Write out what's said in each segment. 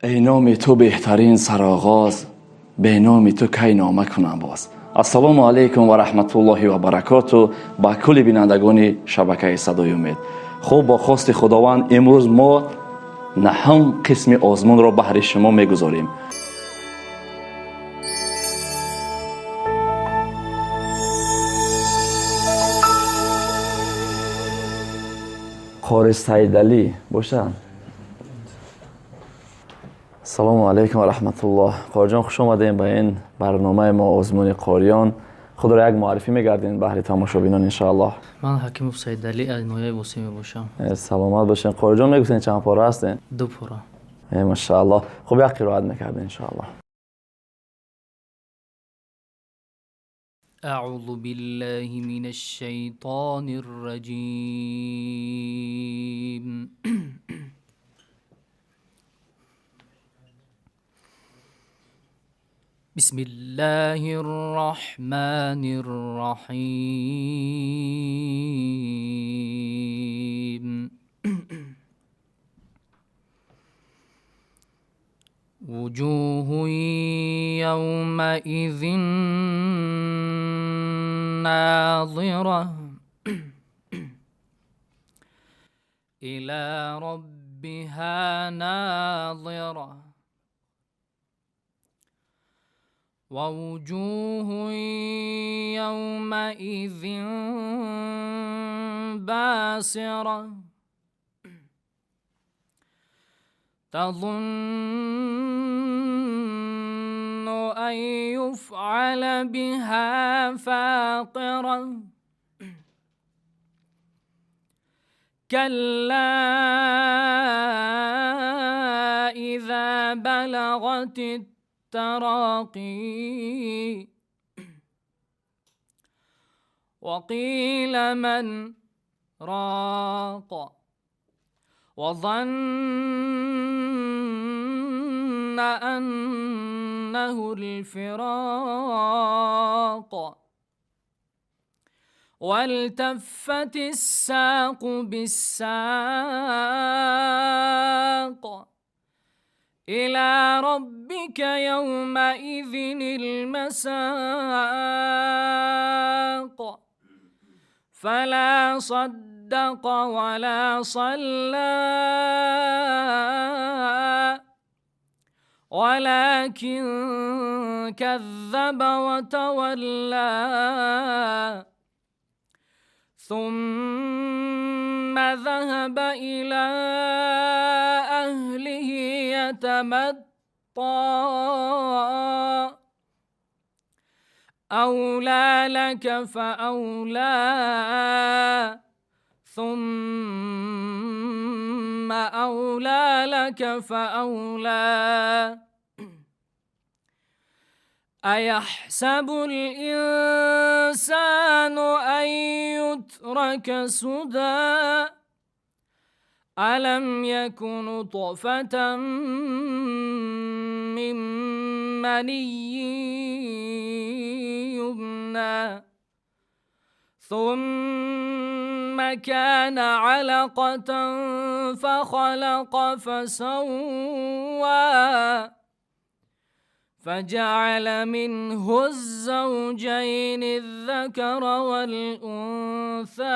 ای نام تو بهترین سرآغاز، به نام تو کی نامه کنم باز. السلام علیکم و رحمت الله و برکاته با کل بینندگان شبکه صدای امید. خب با خواست خداوند امروز ما نهم قسم آزمون را بهر شما میگذاریم. قاری سیدعلی باشن. سلام علیکم و رحمت الله. قاری جان خوش آمدین به این برنامه ما آزمون قاریان. خود را یک معرفی میگردین بهر تماشابینان ان شاء الله. من حکیم سیدعلی از نویه وسیمی باشم. سلامت باشین. قاری جان میگفتین چند پاره هستین؟ 2 پاره. ماشاءالله. خب یک قرائت میکردین ان شاء الله. اعوذ بالله من الشیطان الرجیم. بسم الله الرحمن الرحیم. وجوه يومئذ ناظرة إلى ربها ناظرة ووجوه يومئذ باسرة تظن أن يفعل بها فاقرة كلا إذا بلغت التراقي وقيل من راق وظن أنه الفراق والتفت الساق بالساق إلى ربك يومئذ المساق فلا صدق ولا صلى ولكن كذب وتولى ثم ذهب إلى أهله يتمطى أولى لك فأولى ثم أولى لك فأولى أيحسب الإنسان أن يترك سدى ألم يكن نطفة من مني يمنى ثم كان علقة فخلق فسوى فجعل منه الزوجين الذكر والأنثى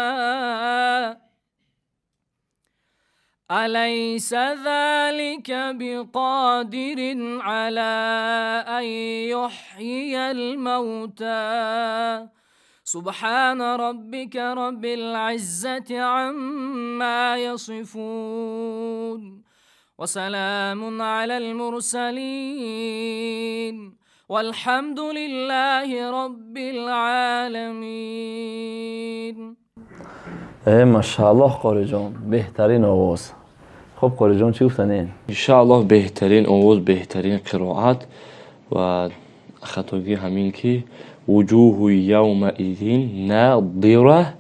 أليس ذلك بقادر على أن يحيي الموتى سبحان ربك رب العزة عما يصفون وسلام على المرسلين والحمد لله رب العالمين. ماشاءالله قاری جان بهترین آواز. خب قاری جان چی گفتنین؟ انشاءالله بهترین آواز، بهترین قرائت و خطاگی همین که وجوه یومئذ ناظره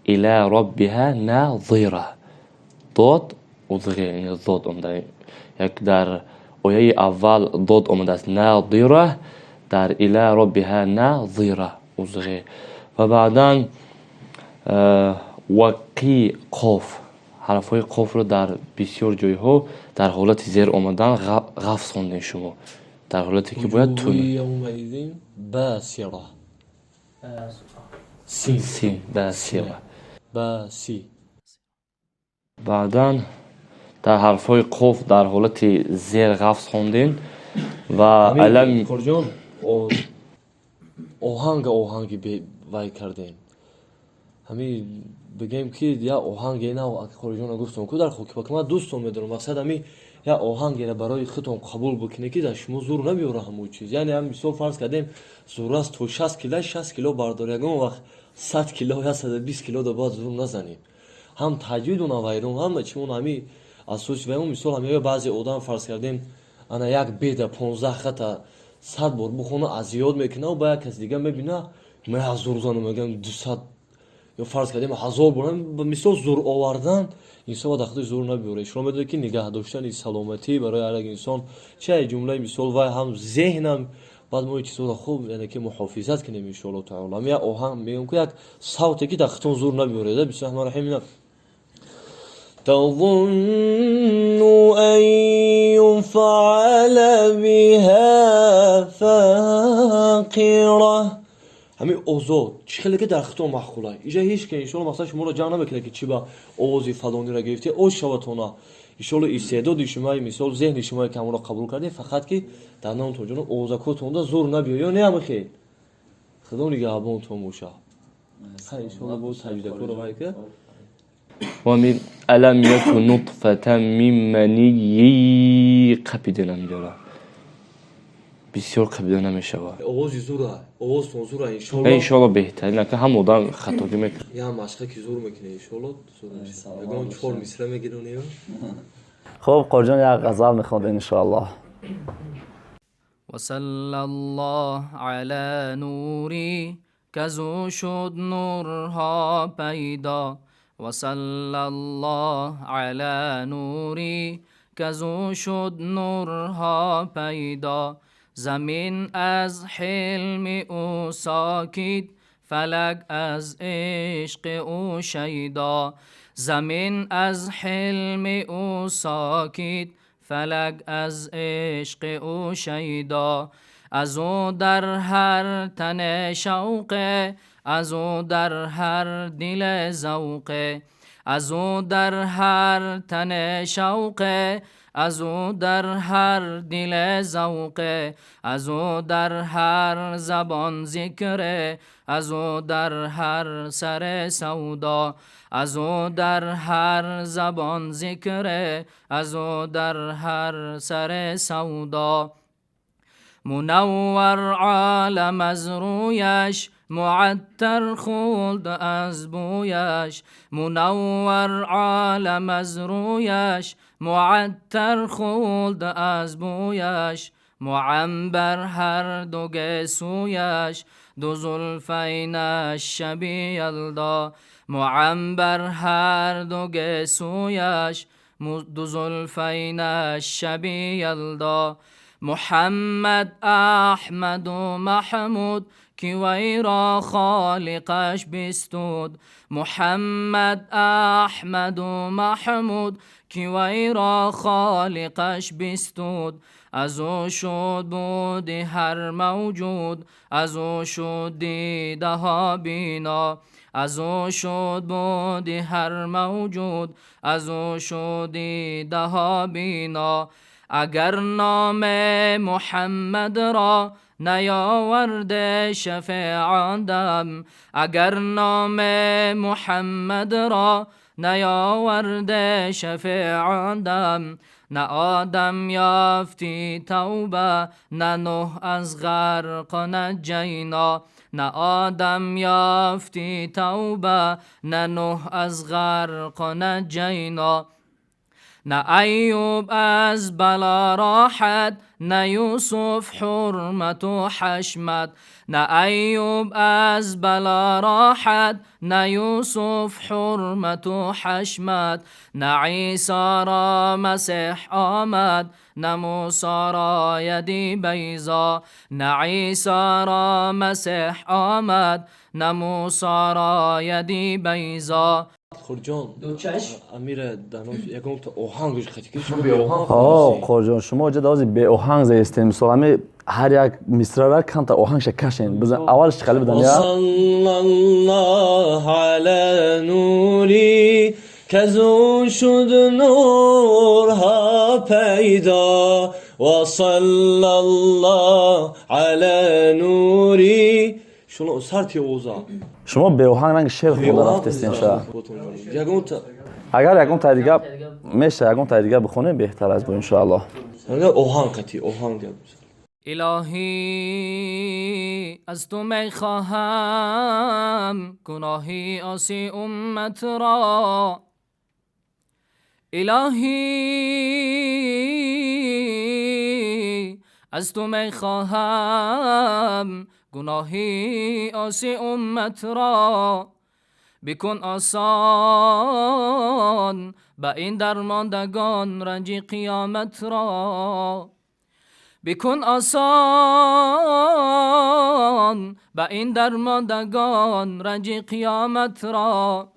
الى ربها ناظره. داد ازغه یعنی داد آمده. یک در آیه اول داد آمده است ناظره، در الى ربها ناظره ازغه و بعدا وقی قاف ҳарфҳои қофро дар бисёр ҷойҳо дар ҳолати зер омадан ғафз хондем шумо, дар ҳолате ки бояд тун син басира. баъдан дар ҳарфҳои қоф дар ҳолати зер ғафз хондем ва алам корҷон оҳанги вай кардем. ҳамин бигем ки я оҳанге на корҷона гуфтам ку дар хокибака ман дӯстон медорам, мақсад ҳамин я оҳангеро барои худтон қабул бикунед ки дар шумо зур намеёра ҳамон чиз. яъне ҳам мисол фарз кардем зур аст то 60 кило бардор, ягон вақт 100 кило я 120 кило да бояд зур назанем. ҳам таҷвиду навайрон ҳама чимон ҳамин асоси вайон мисол ҳамин баъзе одам фарз кардем ана як беда 15 хата 100 бор бухона аз зиёд мекунад ба як кас дига мебина ма аз зур занам мегам 200 ё фарз кардем 1000 бор мисол зур овардан инсон дар худаш зур набиёра. шумо медонед ки нигаҳ доштани саломатӣ барои ҳар як инсон чай ҷумлаи мисол вай ҳам зеҳнам баъд мо чизҳоро хуб яъне ки муҳофизат кунем иншоаллоҳ таъола. ҳам як оҳанг мегӯям ки як савте ки дар худтон зур набиёред. бисмиллаҳи раҳмани раҳим. تظن أن يفعل بها فاقرة. ҳамин озод чӣ хеле ки дар худтон маъқулай. иҷа ҳеҷ ки иншоаллоҳ мақсад шуморо ҷамъ намекунад ки чӣ ба овози фалониро гирифтед оз шаватона. иншоаллоҳ истеъдоди шумои мисол зеҳни шумое ки ҳамонро қабул кардед, фақат ки дар номтон ҷоноб овозакотонда зур набиёд. ё не ҳамихел худо нигаҳбонтон боша. иншоаллоҳ бо таҷвидакоро вай ка ومن ألم يكن نطفة من مني قبیده نمی‌داره بسیار قبیده نمی‌شود. овози зура овозтон зура иншоаллоh. иншоаллоҳ беҳтарин ака ҳам одам хатогӣ мекунад. я машқа ки зур мекунад иншоаллоҳ зур мешад. ягон 4 мисра мегиронем. خب قرجان یک غزل میخوند انشاءالله. وصلى الله على نوری کزو شد نورها پیدا وصلى الله على نوری کزو شد نورها پیدا زمین از حلم او ساکید فلک از عشق او شیدا زمین از حلم او ساکید فلک از عشق او شیدا از او در هر تن شوقه از او در هر دل ذوقه از او در هر تن شوقه از او در هر دل ذوقه از او در هر زبان ذکره از او در هر سر سودا از او در هر زبان ذکره از او در هر سر سودا منور عالم از رویش معطر خلد از بویش منور عالم از رویش معطر خلد از بویش معنبر هر دو گسویش دو زلفینش شبیه یلدا معنبر هر دو گسویش دو زلفینش شبیه یلدا محمد احمد و محمود کی وی را خالقش بستود محمد احمد و محمود کی وی را خالقش بستود از او شد بود هر موجود از او شد دیده ها بینا از او شد بود هر موجود از او شد دیده ها بینا اگر نام محمد را نیاورده شفیعاندم اگر نام محمد را نیاورده شفیعاندم نه آدم یافتی توبه نه نوح از غرق نجینا نه آدم یافتی توبه نه نوح از غرق نجینا نه ایوب از بلا راحت نه یوسف حرمت و حشمت نه ایوب از بلا راحت نه یوسف حرمت و حشمت نه عیسی را مسیح آمد نه موسی را یدی بیضا نه عیسی را مسیح آمد نه موسی را یدی بیضا خورجان دو چشم امیر دانوش یکم تا اوهانگش خاطی که شما به اوهانگ آه قرجان شما اجازه دازی به آهنگ زیستیم مثلا همه هر یک مصرع را کم تا آهنگش کشین بزن اولش خیلی بدن یا صلی الله علی نوری که زو شد نورها پیدا و صلی الله علی نوری شما سرتی اوزا شما به آهنگ رنگ شعر خونده رفتستین شاید یکم تا اگر یکم تا دیگه میشه یکم تا دیگه بخونه بهتر از بود ان الله اوهانگ قتی اوهانگ الهی از تو می خواهم گناهی آسی امت را الهی از تو می خواهم گناهی آسی امت را بکن آسان به این درماندگان رنج قیامت را بکن آسان به این درماندگان رنج قیامت را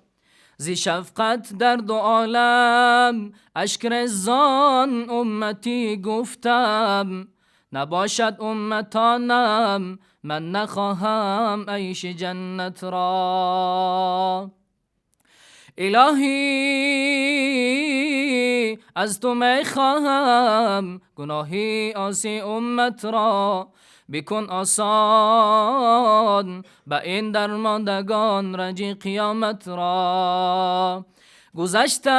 زی شفقت در دو عالم اشک رزان امتی گفتم نباشد امتانم من نخواهم عیش جنت را الهی از تو می خواهم گناهی آسی امت را بکن آسان به این درماندگان رنج قیامت را گذشتم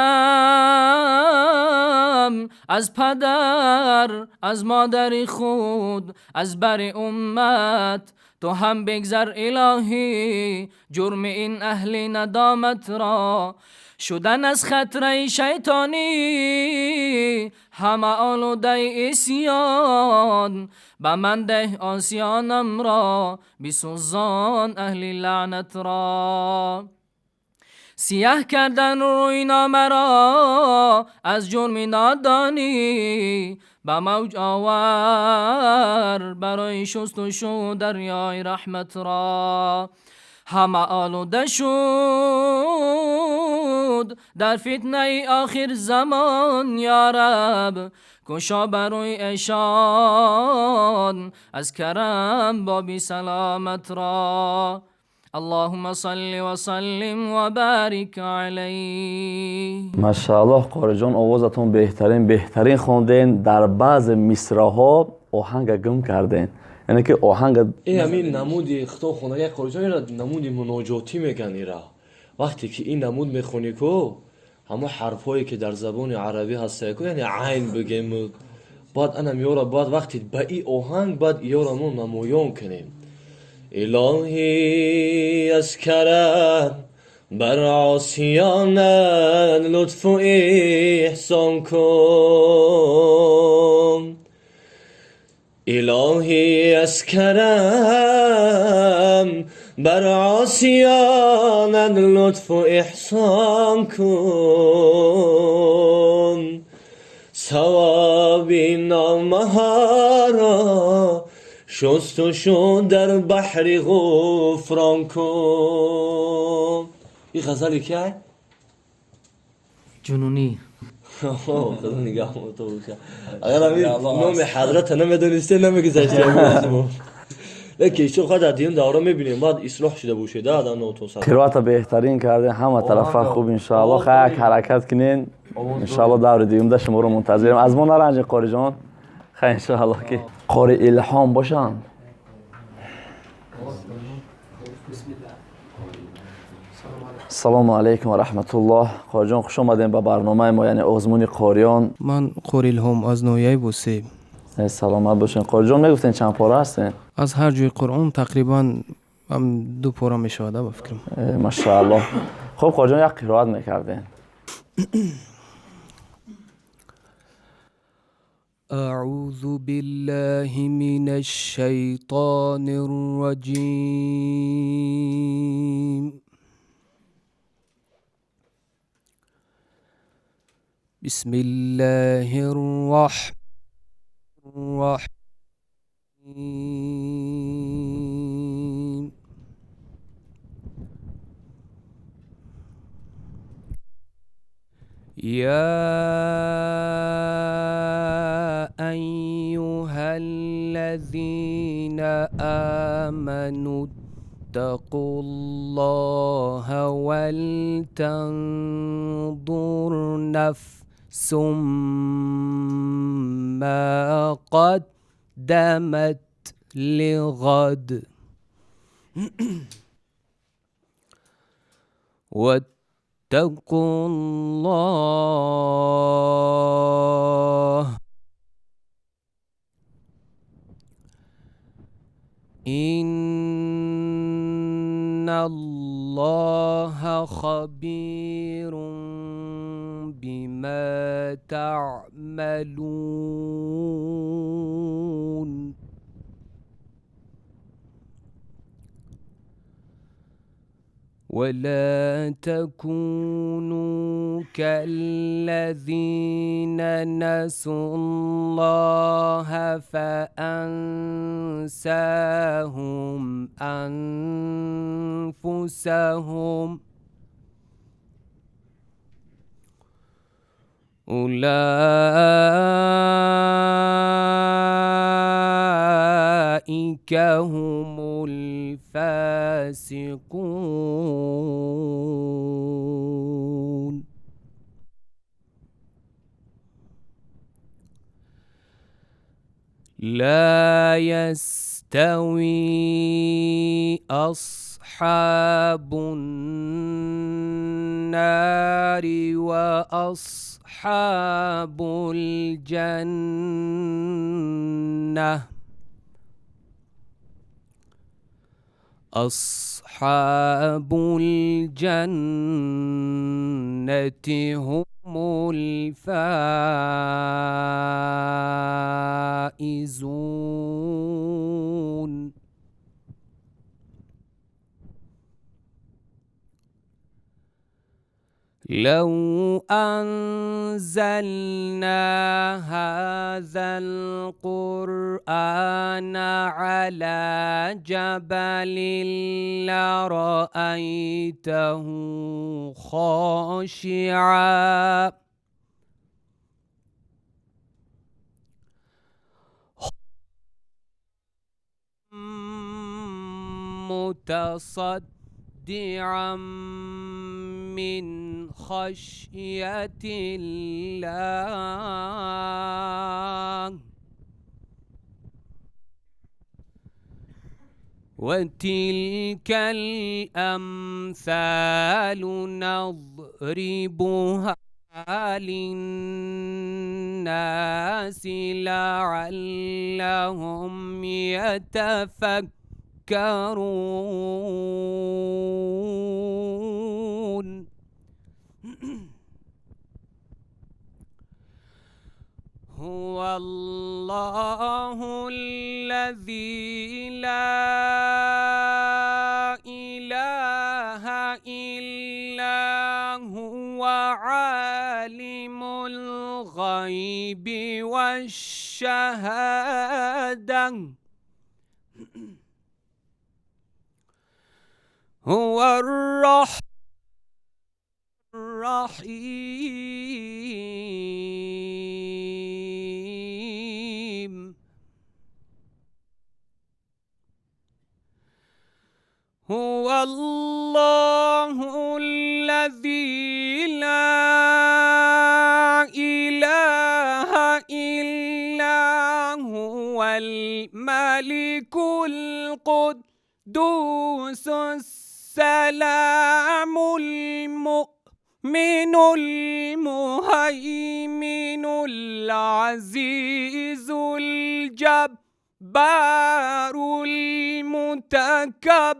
از پدر از مادر خود از بر امت تو هم بگذر الهی جرم این اهل ندامت را شدن از خطره شیطانی همه آلوده اسیان به من ده آسیانم را بسوزان اهل لعنت را سیاه کردن روی نامه را از جرم نادانی به موج آور برای شست و شو دریای رحمت را همه آلوده شد در فتنه آخر زمان یا رب گشا بروی ایشان از کرم بابی سلامت را اللهم صل و سلم و بارک علیه. ماشاءالله قاری جان آوازتون بهترین خوندین در بعض مصرع‌ها آهنگ گم کردین یعنی که آهنگ این همین نمودی خطا خونگی قرجان را نمودی مناجاتی میگن ایرا وقتی که این نمود میخونی کو همه حرفایی که در زبان عربی هسته کو یعنی عین بگیم بعد انا میورا بعد وقتی با این آهنگ بعد یورا ما نمایان کنیم الهی از کرم بر عاصیانت لطف و احسان کن الهی از کرم بر عاصیانت لطف و احسان کن ثواب نامه ها را شست و شو در بحر غفران کن این غزلی که جنونی خدا نگاه تو باشه اگر همین نام حضرت نمیدونسته نمیگذاشته لیکن شو خدا دین دوره میبینیم بعد اصلاح شده باشه دادا نوتون سلام قرائت بهترین کرده همه طرفا خوب ان شاء الله خیلی حرکت کنین ان شاء الله دور دیگه شما رو منتظرم از ما نرنج قاری جان خیلی ان شاء الله که قاری الهام باشن السلام علیکم و رحمت الله قاری جان خوش آمدین به برنامه ما یعنی آزمون قاریان من قاری الهام از نویای بوسیم سلامت باشین قاری جان میگفتین چند پاره هستین از هر جوی قرآن تقریبا هم 2 پاره میشوده بفکرم ماشاءالله خب قاری جان یک قرائت میکردین اعوذ بالله من الشیطان الرجیم بسم الله الرحمن الرحیم يا أيها الذين آمنوا اتقوا الله ولتنظر نفس ما قدمت لغد واتقوا الله إن الله خبير بما تعملون ولا تكونوا كالذين نسوا الله فأنساهم أنفسهم أولئك هم الفاسقون لا يستوي أصحاب النار وأصحاب الجنة أصحاب الجنة هم الفائزون لو أنزلنا هذا القرآن على جبل لرأيته خاشعا متصدعا من خشية الله وتلك الأمثال نضربها للناس لعلهم يتفكرون هو الله الذي لا إله إلا هو عالم الغيب والشهادة هو الرحيم هو الله الذي لا إله إلا هو الملك القدوس السلام المؤمن المهيمن العزيز الجبار المتكبر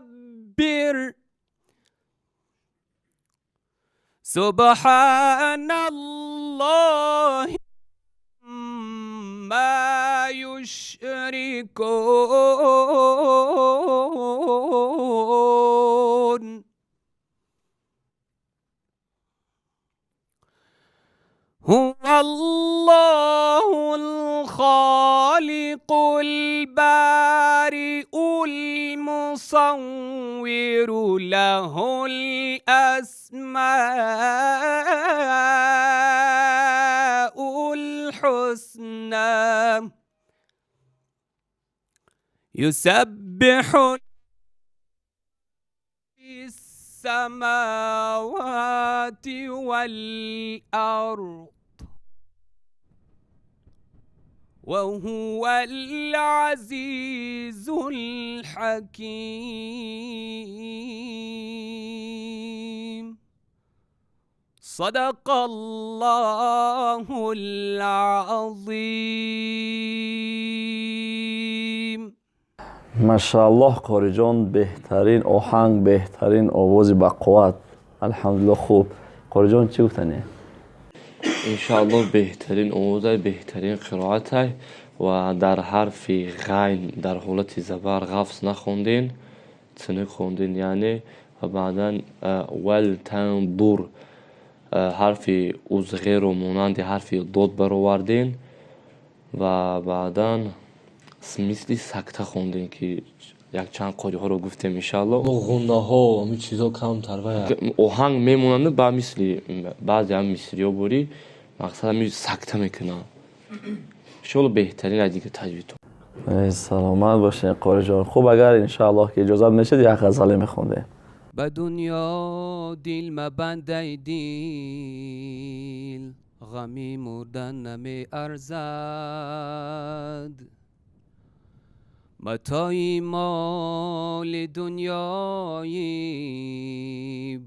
سبحان الله ما يشركون هو الله الخالق البارئ المصور له الأسماء يسبح السماوات والأرض وهو العزيز الحكيم صدق الله العظيم. ماشاءالله قاری جان، بهترین آهنگ، بهترین آواز با قوت. الحمدلله خوب. قاری جان چی گفتنی؟ انشاءالله بهترین آواز، بهترین قرائت و در حرف غین در حالت زبر غفص نخوندین، چنه خوندین یعنی. و بعدا ول تنظر حرف ازغه رو مانند حرف داد برآوردین و بعدا مثل سکته خوندین که یک چند قاری ها رو گفتیم انشاءالله. غنه ها همین چیزا کمتر و آهنگ میمونند با مثل بعضی هم مصری ها بوری مقصد همین سکته میکنن. انشاءالله بهترین از دیگه تجوید. سلامت باشین قاری جان. خوب اگر انشاءالله که اجازه نشد یک غزله میخونده. به دنیا دیل مبنده دیل غمی مردن نمی ارزد متاعی مال دنیایی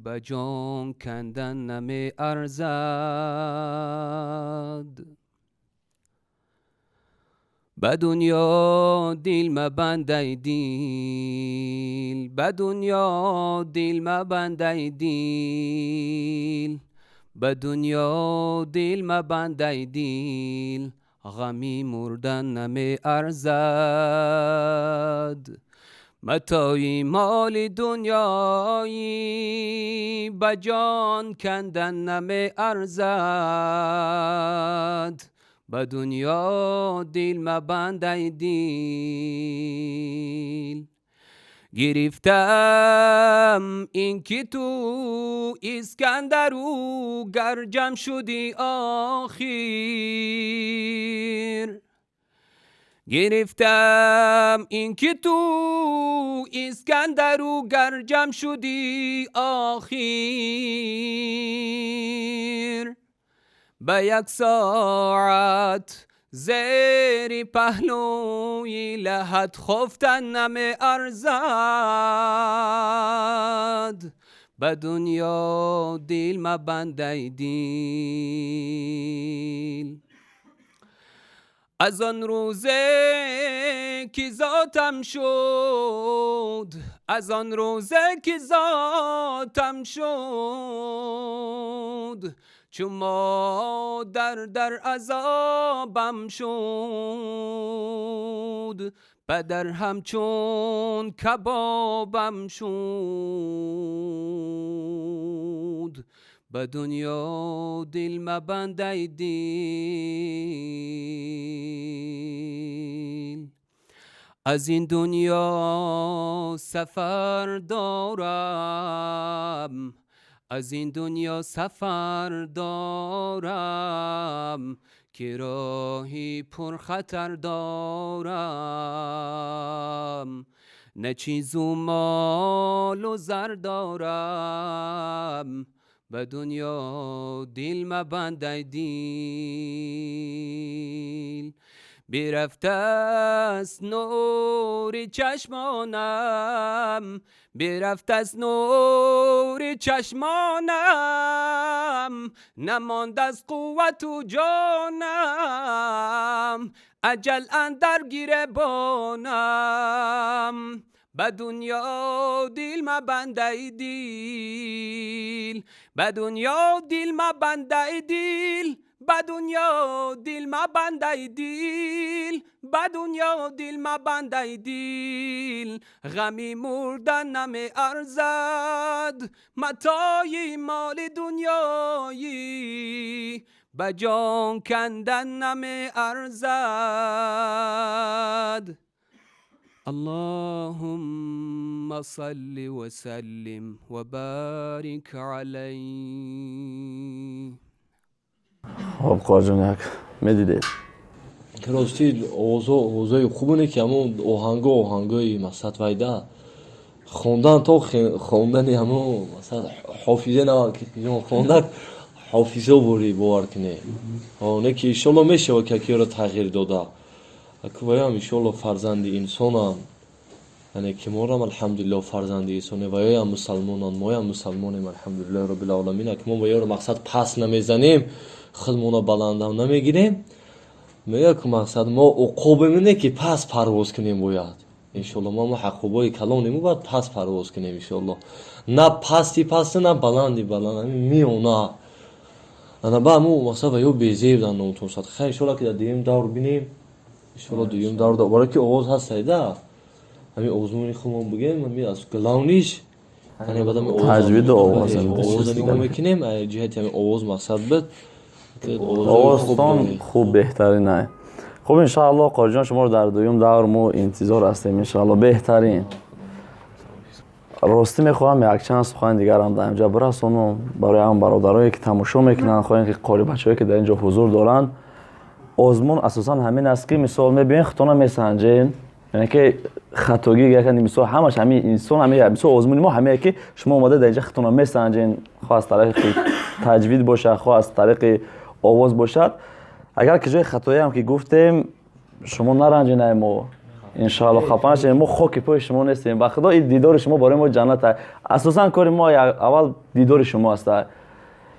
به جان کندن نمی ارزد به دنیا دیل مبنده دیل به دنیا دیل مبنده دیل به دنیا دیل مبنده دیل غمی مردن نمی ارزد متاعی مال دنیایی به جان کندن نمی ارزد به دنیا دیل مبنده دیل گرفتم این که تو اسکندرو گرجم شدی آخیر گرفتم این که تو اسکندرو گرجم شدی آخیر به یک ساعت زیر پهلوی لحد خفتن نمی ارزد به دنیا دیل مبنده دیل از آن روزه که ذاتم شد از آن روزه که ذاتم شد چون ما در عذابم شد پدر همچون کبابم شد به دنیا دل مبنده دیل از این دنیا سفر دارم از این دنیا سفر دارم که راهی پر خطر دارم نه چیز و مال و زر دارم به دنیا دل مبنده دیل برفته است نور چشمانم برفته است نور چشمانم نماند از قوت و جانم اجل اندر گریبانم به دنیا دل مبنده دیل به دنیا دل مبنده دیل به دنیا دل مبنده دیل به دنیا دل مبنده دیل غمی مردن نمی ارزد متاعی مال دنیایی به جان کندن نمی ارزد اللهم صل وسلم وبارك عليه. خب قاری جان یک میدیدید рости овозҳои хубоне ки ҳамон оҳангои мақсад вайда хондан то хондани ҳамон масалан ҳофизе навад ки хондан ҳофизо бори бовар кине не ки иншолло мешава ки акиёро тағйир дода акваям иншолло фарзанди инсонам яъне ки морам алҳамдулиллаҳ фарзанди инсоне ва ёям мусалмонан моям мусалмонем алҳамдулиллаҳи роббил оламин ак мо ва ёро мақсад паст намезанем худмона баландам намегирем мега ки мақсад мо уқубеме не ки паст парвоз кунем бояд иншолло мо ҳаққубои калонему бояд паст парвоз кунем иншолло на пасти пасте на баланди баланд миёна ана ба мо мақсад ва ё безеб дар номтон шад хай иншолло ки дар дуюм давр бинем иншолло дуюм давр баро ки овоз ҳастайда ҳамин озмуни худмон бугем ҳамин аз галавниш таҷвиду овоз нигоҳ мекунем ҷиҳати ҳамин овоз мақсад бид овозтон хуб беҳтарин ай хуб иншааллоҳ қориҷон шуморо дар дуюм давр мо интизор ҳастем иншааллоҳ беҳтарин ростӣ мехоҳам якчанд сухани дигарам дар инҷа бирасонам барои ҳамон бародарое ки тамошо мекунанд хоҳем ки қори бачаҳое ки дар инҷо ҳузур доранд озмун асосан ҳамин аст ки мисол мебинед хатона месанҷем яъне ки хатогӣ якани мисол ҳамаш ҳамин инсон ҳамин мисол озмуни мо ҳамее ки шумо омада дар инҷа хатона месанҷем хоҳ аз тариқи таҷвид бошад хоҳ аз тариқи овоз бошад агар ки ҷои хатоеам ки гуфтем шумо наранҷинай мо иншааллоҳ хафа нашавем мо хоки пои шумо нестем ба худо ин дидори шумо бораи мо ҷаннат асосан кори мо аввал дидори шумо аст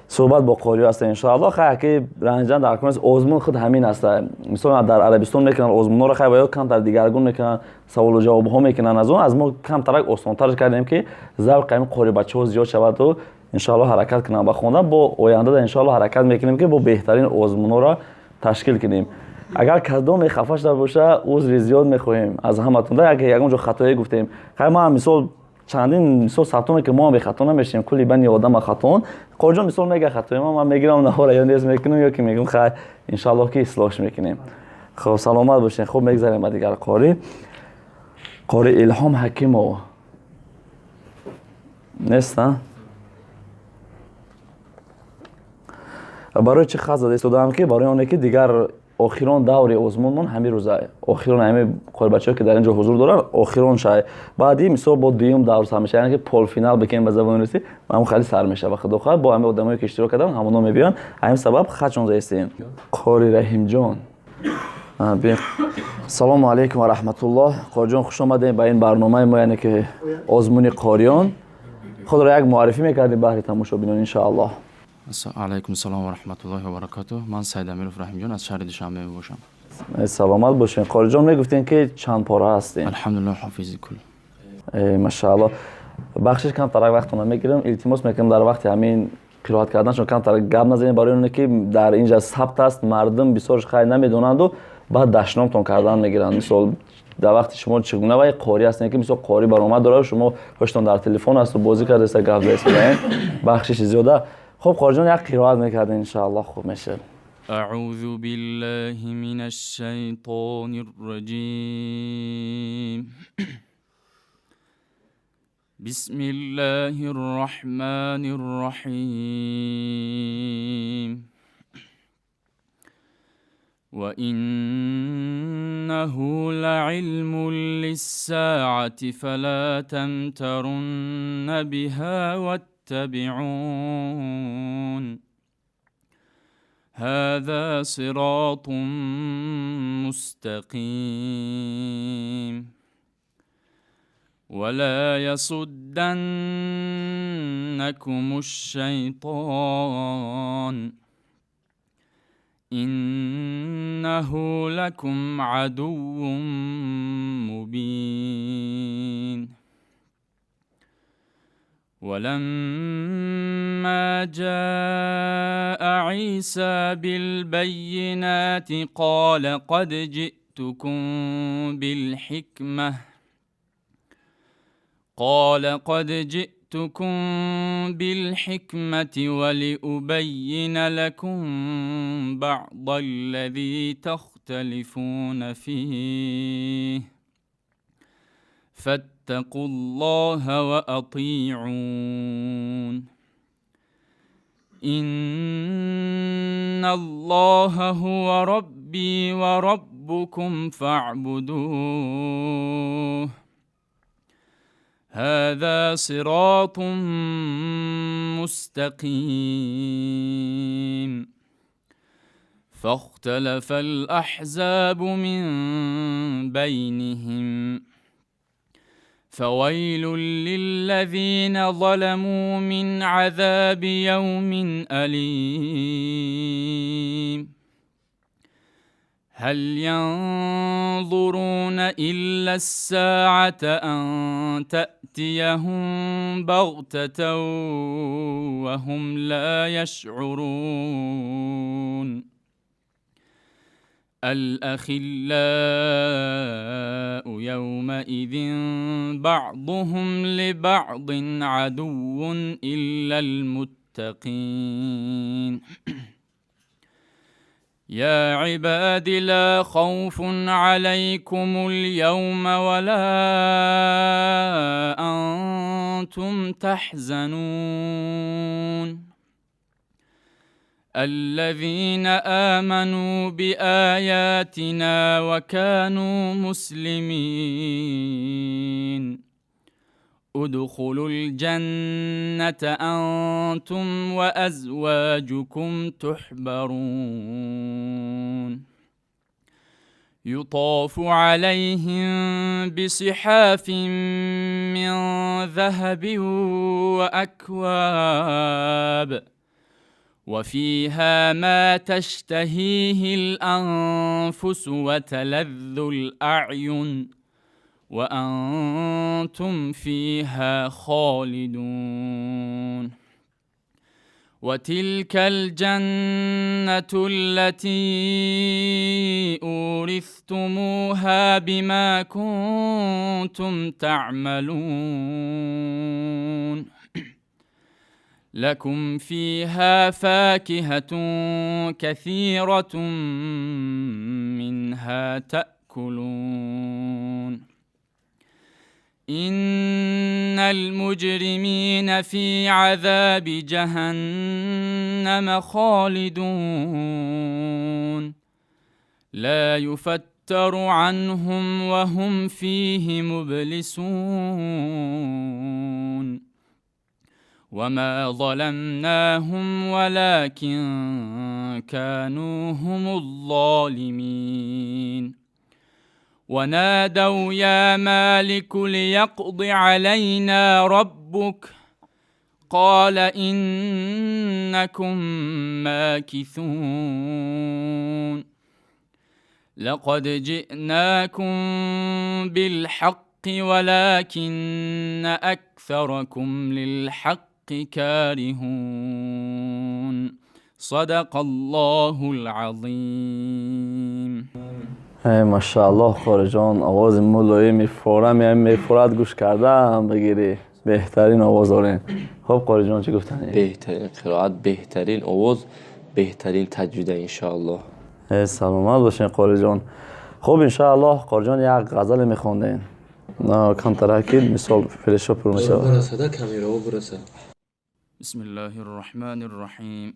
суҳбат бо қориё аст иншааллоҳ хай ки ранҷидан дар кунас озмун худ ҳамин аст мисол дар арабистон мекунанд озмунҳоро хай ва ё камтар дигаргун мекунанд саволу ҷавобҳо мекунанд аз он аз мо камтарак осонтарш кардем ки завқи ҳамин қори бачаҳо зиёд шаваду иншааллоҳ ҳаракат кунанд ба хондан бо ояндада иншааллоҳ ҳаракат мекунем ки бо беҳтарин озмунҳоро ташкил кунем агар кадоме хафа шуда боша узри зиёд мехоҳем аз ҳаматон ягон ҷо хатое гуфтем хай ма мисол чандин мисол сабтоне ки мо бехато намешем кулли бани одама хатоон қориҷон мисол мега хатоем ман мегирам наҳора ё нез мекунем ё ки мегӯм хай иншааллоҳ ки ислоҳш мекунем хуб саломат бошем хуб мегзарем ба дигар қори Илҳом Ҳакимов нест барои чӣ хат зада истодаам ки барои оне ки дигар охирон даври озмунмон ҳамин рӯза охирон ҳамин қорибачаҳое ки дар ин ҷо ҳузур доранд охирон шай баъди мисол бо дуюм давр сар мешавад яъне ки полфинал бикем ба забони русӣ маъмул хеле сар мешавад худо хоҳад бо ҳамин одамое ки иштирок карданд ҳамоно мебиёнд ҳамин сабаб хатшон заистем қори Раҳимҷон салому алайкум ва раҳматуллоҳ қориҷон хуш омадем ба ин барномаи мо яъне ки озмуни қориён худро як муаррифӣ мекардем баҳри тамошобинон иншааллоҳ алайкум салом ва раҳматуллоҳи ва баракатуҳ ман Саид Амиров Раҳимҷон аз шаҳри Душанбе мебошам саломат бошем қориҷон мегуфтем ки чанд пора ҳастем алҳамдулиллаҳ ҳофизи кул машааллоҳ бахшиш камтарак вақтона мегирам илтимос мекунам дар вақти ҳамин қироат карданшон камтарак гап назанем барои оне ки дар инҷа сабт аст мардум бисёрш хай намедонанду баъд дашномтон кардан мегиранд мисол дар вақти шумо чӣ гуна вай қори ҳастем ки мисол қори баромад дорад шумо ҳоштон дар телефон асту бозӣ кардаста гап застаем бахшиши зиёда خب قارجان یک قرائت میکردین انشاءالله خوب میشه أعوذ بالله من الشيطان الرجيم بسم الله الرحمن الرحيم وإنه لعلم للساعة فلا تمترن بها واتبعون هذا صراط مستقيم ولا يصدنكم الشيطان إنه لكم عدو مبين ولما جاء عيسى بالبينات قال قد جئتكم بالحكمة ولأبين لكم بعض الذي تختلفون فيه فاتقوا الله وأطيعون إن الله هو ربي وربكم فاعبدوه هذا صراط مستقيم فاختلف الأحزاب من بينهم فويل للذين ظلموا من عذاب يوم أليم هل ينظرون إلا الساعة أن تأتيهم بغتة وهم لا يشعرون الأخلاء يومئذ بعضهم لبعض عدو إلا المتقين يا عباد لا خوف عليكم اليوم ولا أنتم تحزنون الذين آمنوا بآياتنا وكانوا مسلمين ادخلوا الجنة أنتم وأزواجكم تحبرون يطاف عليهم بصحاف من ذهب وأكواب وفيها ما تشتهيه الأنفس وتلذ الأعين وأنتم فيها خالدون وتلك الجنة التي أورثتموها بما كنتم تعملون لكم فيها فاكهة كثيرة منها تأكلون إن المجرمين في عذاب جهنم خالدون لا يفتر عنهم وهم فيه مبلسون وما ظلمناهم ولكن كانوا هم الظالمين ونادوا يا مالك ليقض علينا ربك قال إنكم ماكثون لقد جئناكم بالحق ولكن أكثركم للحق كارهون صدق الله العظیم. ماشاءالله قاری جان، آواز ملایم میفورد گوش کرده هم بگیری، بهترین آواز دارین. خب قاری جان چی گفتنی؟ بهترین قرائت، بهترین آواز، بهترین تجوید انشاءالله. سلامت باشین قاری جان. خب انشاءالله قاری جان یک غزل میخوندین، کم ترکید مثال فلشو پر میشه. برسه کمی رو برسه. بسم الله الرحمن الرحیم.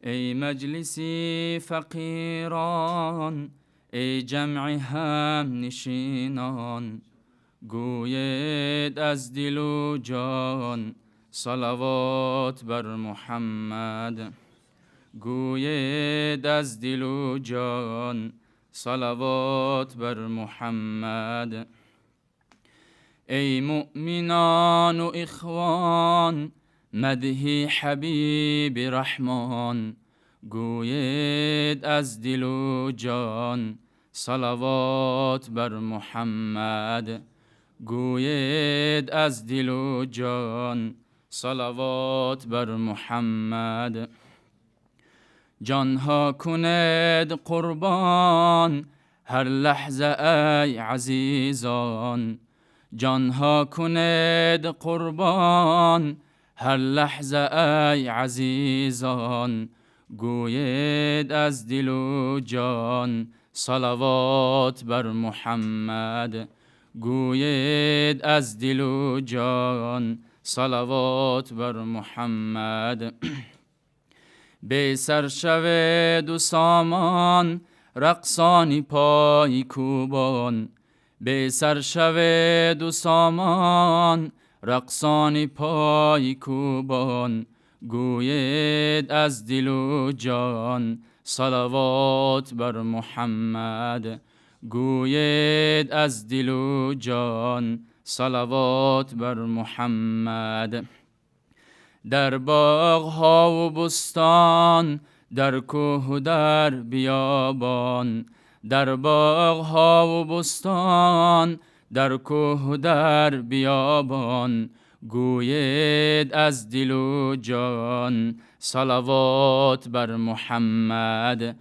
ای مجلسی فقیران، ای جمع هم نشینان، گوید از دل و جان صلوات بر محمد. گوید از دل و جان صلوات بر محمد. ای مؤمنان و اخوان، مدح حبیب رحمان، گوید از دل و جان صلوات بر محمد. گوید از دل و جان صلوات بر محمد. جانها کند قربان هر لحظه ای عزیزان. جانها کند قربان هر لحظه ای عزیزان. گوید از دل و جان صلوات بر محمد. گوید از دل و جان صلوات بر محمد. به سر شود و سامان رقصانی پای کوبان، به سر شود و سامان رقصانی پای کوبان، گوید از دل و جان صلوات بر محمد، گوید از دل و جان صلوات بر محمد. در باغ ها و بستان، در کوه و در بیابان، در باغ ها و بستان، در کوه و در بیابان، گوید از دل و جان صلوات بر محمد،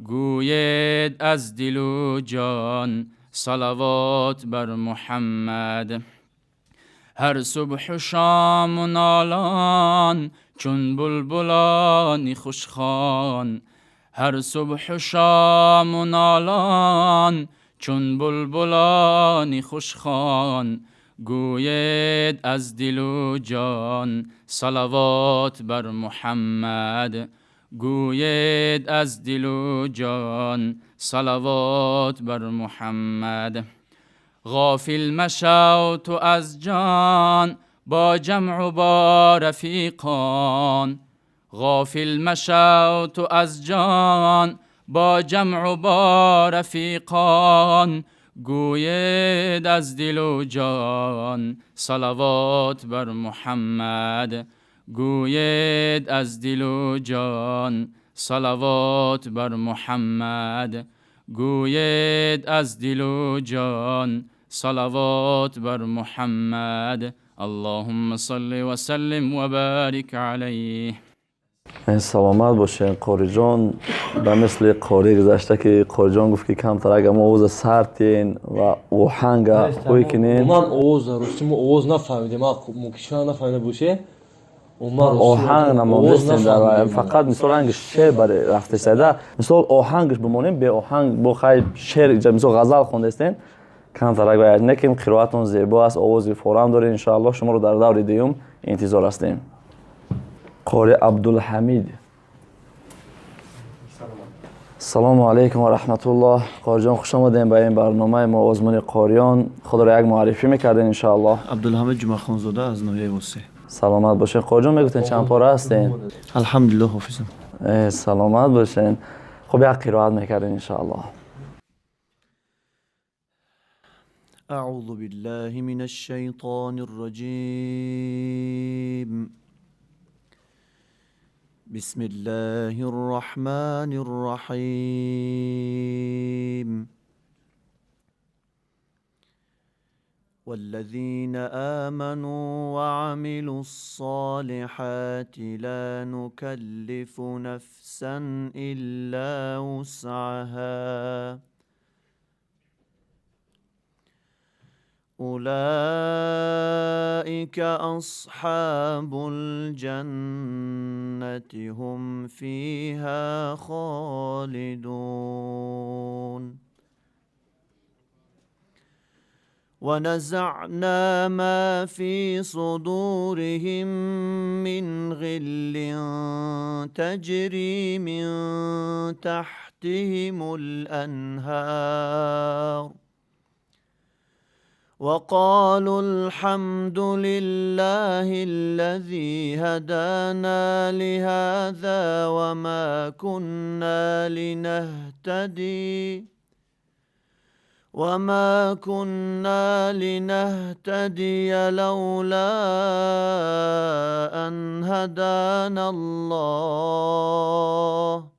گوید از دل و جان صلوات بر محمد. هر صبح و شام و نالان چون بلبلانی خوشخوان، هر صبح و شام و نالان چون بلبلانی خوشخوان، گوید از دل و جان صلوات بر محمد، گوید از دل و جان صلوات بر محمد. غافل مشو تو از جان با جمع و با رفیقان، غافل مشو تو از جان با جمع و با رفیقان، گوید از دل و جان صلوات بر محمد، گوید از دل و جان صلوات بر محمد، گوید از دل و جان صلوات بر محمد. اللهم صل و سلم و بارک علیه. سلامت باشین قاری جان. به مثل قاری گذشته که قاری جان گفت که کمتر اگه ما اوز سرتین و اوهنگ اوی کنین، من اوز رستیم اوز نفهمیدم، ما مکشان نفهمیده باشه آهنگ نماندستیم در فقط مثال هنگش شعر برای رفته سیده، مثال آهنگش بمانیم به آهنگ با خیلی شعر مثال غزل خوندستیم کم ترک باید نکیم. قرائتون زیبا است، آواز فورم داره. انشاءالله شما رو در دور دیوم انتظار هستیم. قاری عبدالحمید. سلام علیکم و رحمت الله. قاری جان خوش آمدین به این برنامه ما آزمون قاریان. خود را یک معرفی میکردین انشاءالله. عبدالحمید جمعخانزاده از ناحیه وسه. سلامت باشین. قاری جان میگفتین چند پاره هستین؟ الحمدلله حافظم. سلامت باشین. خب یک قرائت میکردین انشاءالله. اعوذ بالله من الشیطان الرجیم. بسم الله الرحمن الرحیم. والذين آمنوا وعملوا الصالحات لا نكلف نفسا إلا وسعها أولئك أصحاب الجنة هم فيها خالدون. ونزعنا ما في صدورهم من غل تجري من تحتهم الأنهار وقالوا الحمد لله الذي هدانا لهذا وما كنا لنهتدي لولا أن هدانا الله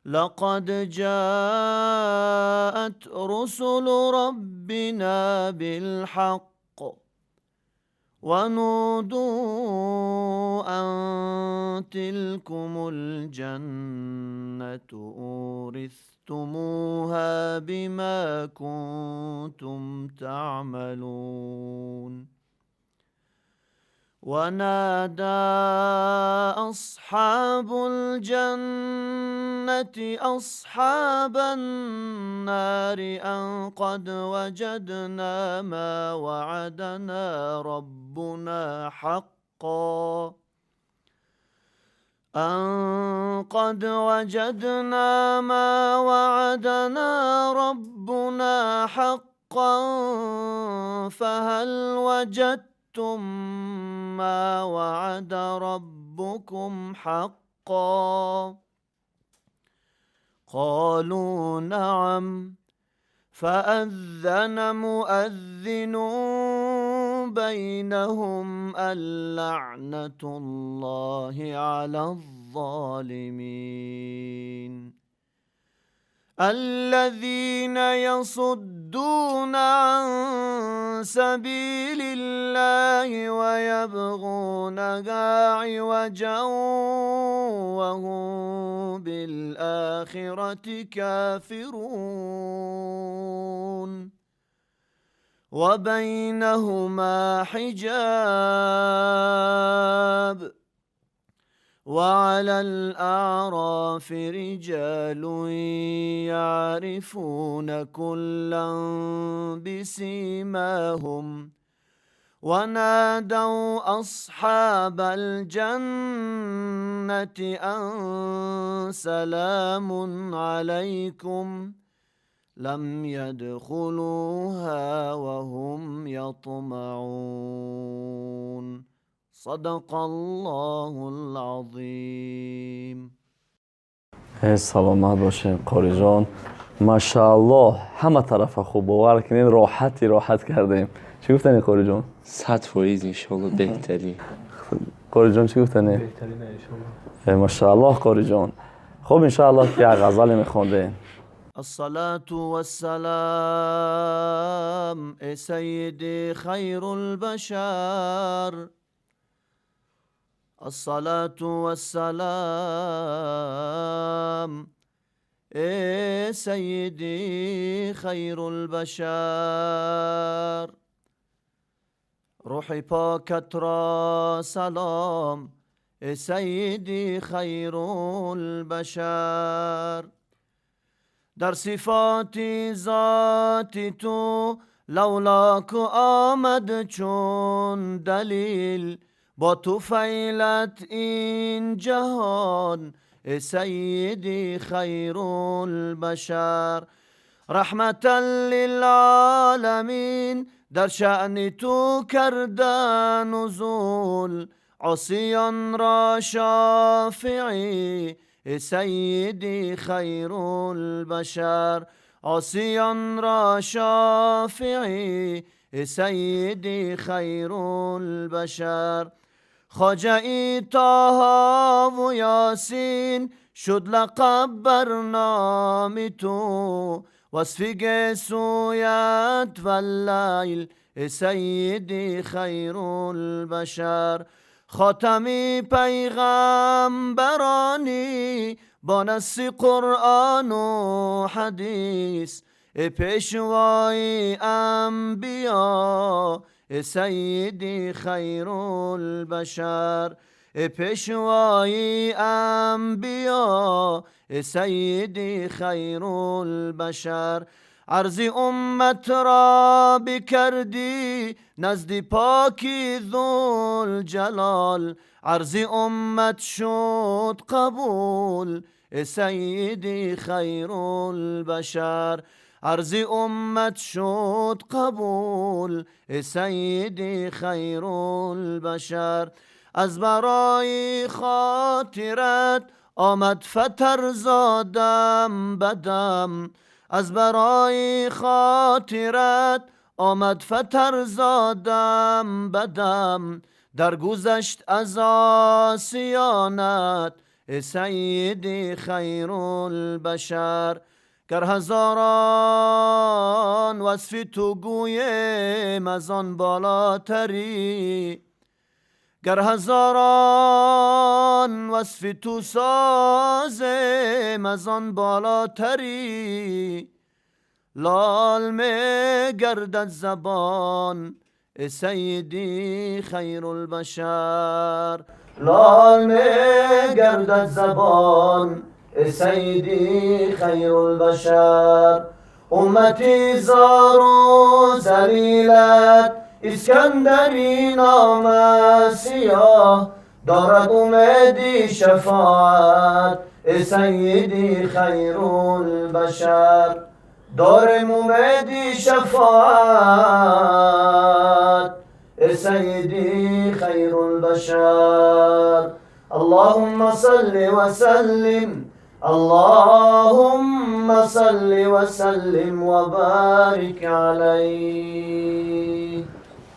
لقد جاءت رسل ربنا بالحق ونودوا أن تلكم الجنة أورثتموها بما كنتم تعملون ونادى أصحاب الجنة أصحاب النار أن قد وجدنا ما وعدنا ربنا حقا أن قد وجدنا ما وعدنا ربنا حقا فهل وجدتم ما وعد ربكم حقا قالوا نعم فأذن مؤذن بينهم اللعنة الله على الظالمين الذين يصدون عن سبيل الله ويبغونها عوجا وهم بالآخرة كافرون وبينهما حجاب وعلى الأعراف رجال يعرفون كلا بسيماهم ونادوا أصحاب الجنة أن سلام عليكم لم يدخلوها وهم يطمعون صدق الله العظیم. سلامت باشین قاری جان. ماشاءالله همه طرف خوب باور کنین راحت کردیم. چی گفتنی قاری جان؟ 100% انشالله بهترین. قاری جان چی گفتنی؟ بهترین انشالله. ماشاءالله قاری جان. خب انشاءالله که غزل میخوندین. الصلاة والسلام ای سیدی خیر البشر الصلاة والسلام ای سیدی خیر البشر روحی پاکت را سلام ای سیدی خیر البشر در صفات ذات تو لولاک آمد چون دلیل با تو فیلت این جهان ای سیدی خیر البشر رحمتا للعالمین در شأن تو کرده نزول عصیان را شافعی ای سیدی خیر البشر عصیان را شافعی ای سیدی خیر البشر خواجه ای طه و یاسین شد لقب بر نام تو وصفی سویت واللیل ای سیدی خیر البشر خاتمی پیغمبرانی با نص قرآن و حدیث ای پیشوای انبیا ای سیدی خیر البشر ای پیشوای انبیا ای سیدی خیر البشر عرضی امت را بکردی نزد پاکی ذوالجلال عرضی امت شد قبول ای سیدی خیر البشر عرضی امت شد قبول ای سیدی خیر البشر از برای خاطرت آمد فتر زادم بدم از برای خاطرت آمد فتر زادم بدم در گذشت از آسیانت ای سیدی خیر البشر گر هزاران وصف تو گویم از آن بالاتری گر هزاران وصف تو سازم از آن بالاتری لال می گردد زبان سیدی خیر البشر. لال گردد زبان سیدی خیر البشر. امتی زار و ذلیلت اسکندری نام سیاه دارد امیدی شفاعت سیدی خیر البشر. دارم امیدی شفاعت سیدی خیر البشر. اللهم صل وسلم اللهم صل وسلم وبارك عليه.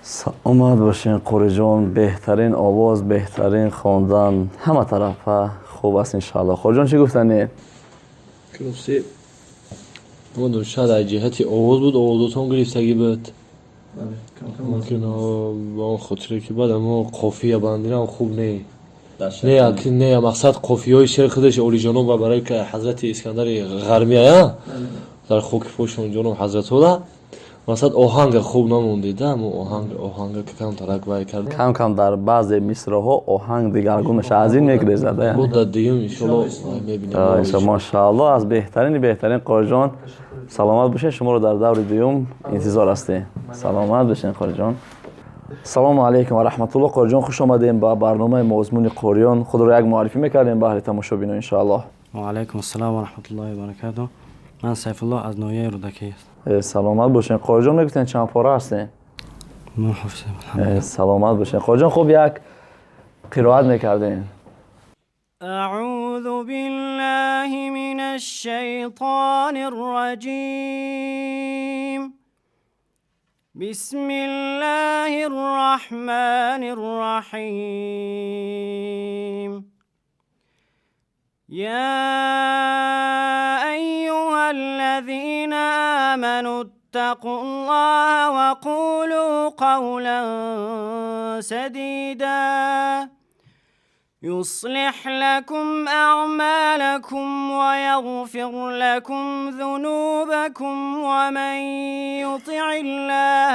سلامت باشین قوری جان، بهترین آواز، بهترین خواندن، همه طرف خوب است انشاءالله. قوری جان چی گفتنی؟ کلوسی مادر شاید از جهت آواز بود، آوازتون گرفتگی بود ممکن با اون خاطره که بعد اما قافیه بندی هم خوب نه مقصد قافیه های شعر خودش اوریجینال و برای که حضرت اسکندر غرمی آیا در خوک پوشون جانم حضرت هودا مقصد آهنگ خوب نموندید، اما آهنگ که کم ترک وای کرد کم کم در بعضی مصرع‌ها آهنگ دیگرگونش از این میگریزد. بود دیگه انشالله میبینیم. ماشاءالله از بهترین قاری جان. سلامت باشین، شما رو در دور دوم انتظار هستیم. سلامت باشین قاری جان. سلام علیکم و رحمت الله. قاری جان خوش آمدین به برنامه مضمون قاریان. خود رو یک معرفی میکردیم به اهل تماشابین ان شاء الله. و علیکم السلام و رحمت الله و برکاته. من سیف الله از نویه رودکی است. سلامت باشین قاری جان. میگفتین چند پاره هستین؟ من حفظم. سلامت باشین قاری جان. خوب یک قرائت میکردین. أعوذ بالله من الشيطان الرجيم. بسم الله الرحمن الرحيم. يا أيها الذين آمنوا اتقوا الله وقولوا قولا سديدا يصلح لكم أعمالكم ويغفر لكم ذنوبكم ومن يطع الله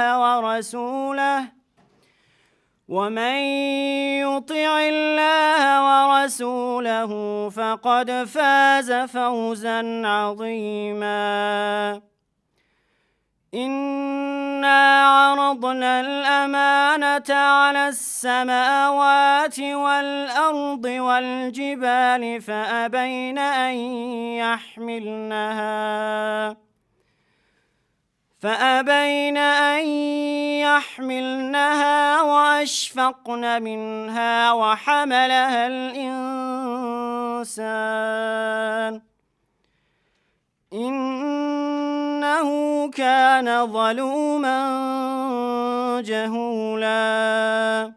ورسوله فقد فاز فوزا عظيما. إنا عرضنا الأمانة على السماوات والأرض والجبال فأبين أن يحملنها وأشفقن منها وحملها الإنسان إنه كان ظلوما جهولا.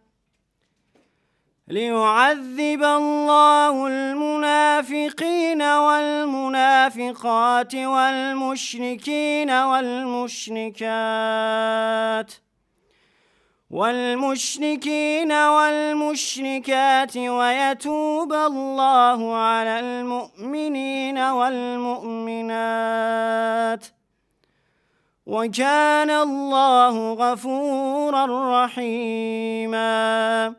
ليعذب الله المنافقين والمنافقات والمشركين والمشركات ويتوب الله على المؤمنين والمؤمنات وكان الله غفورا رحيما.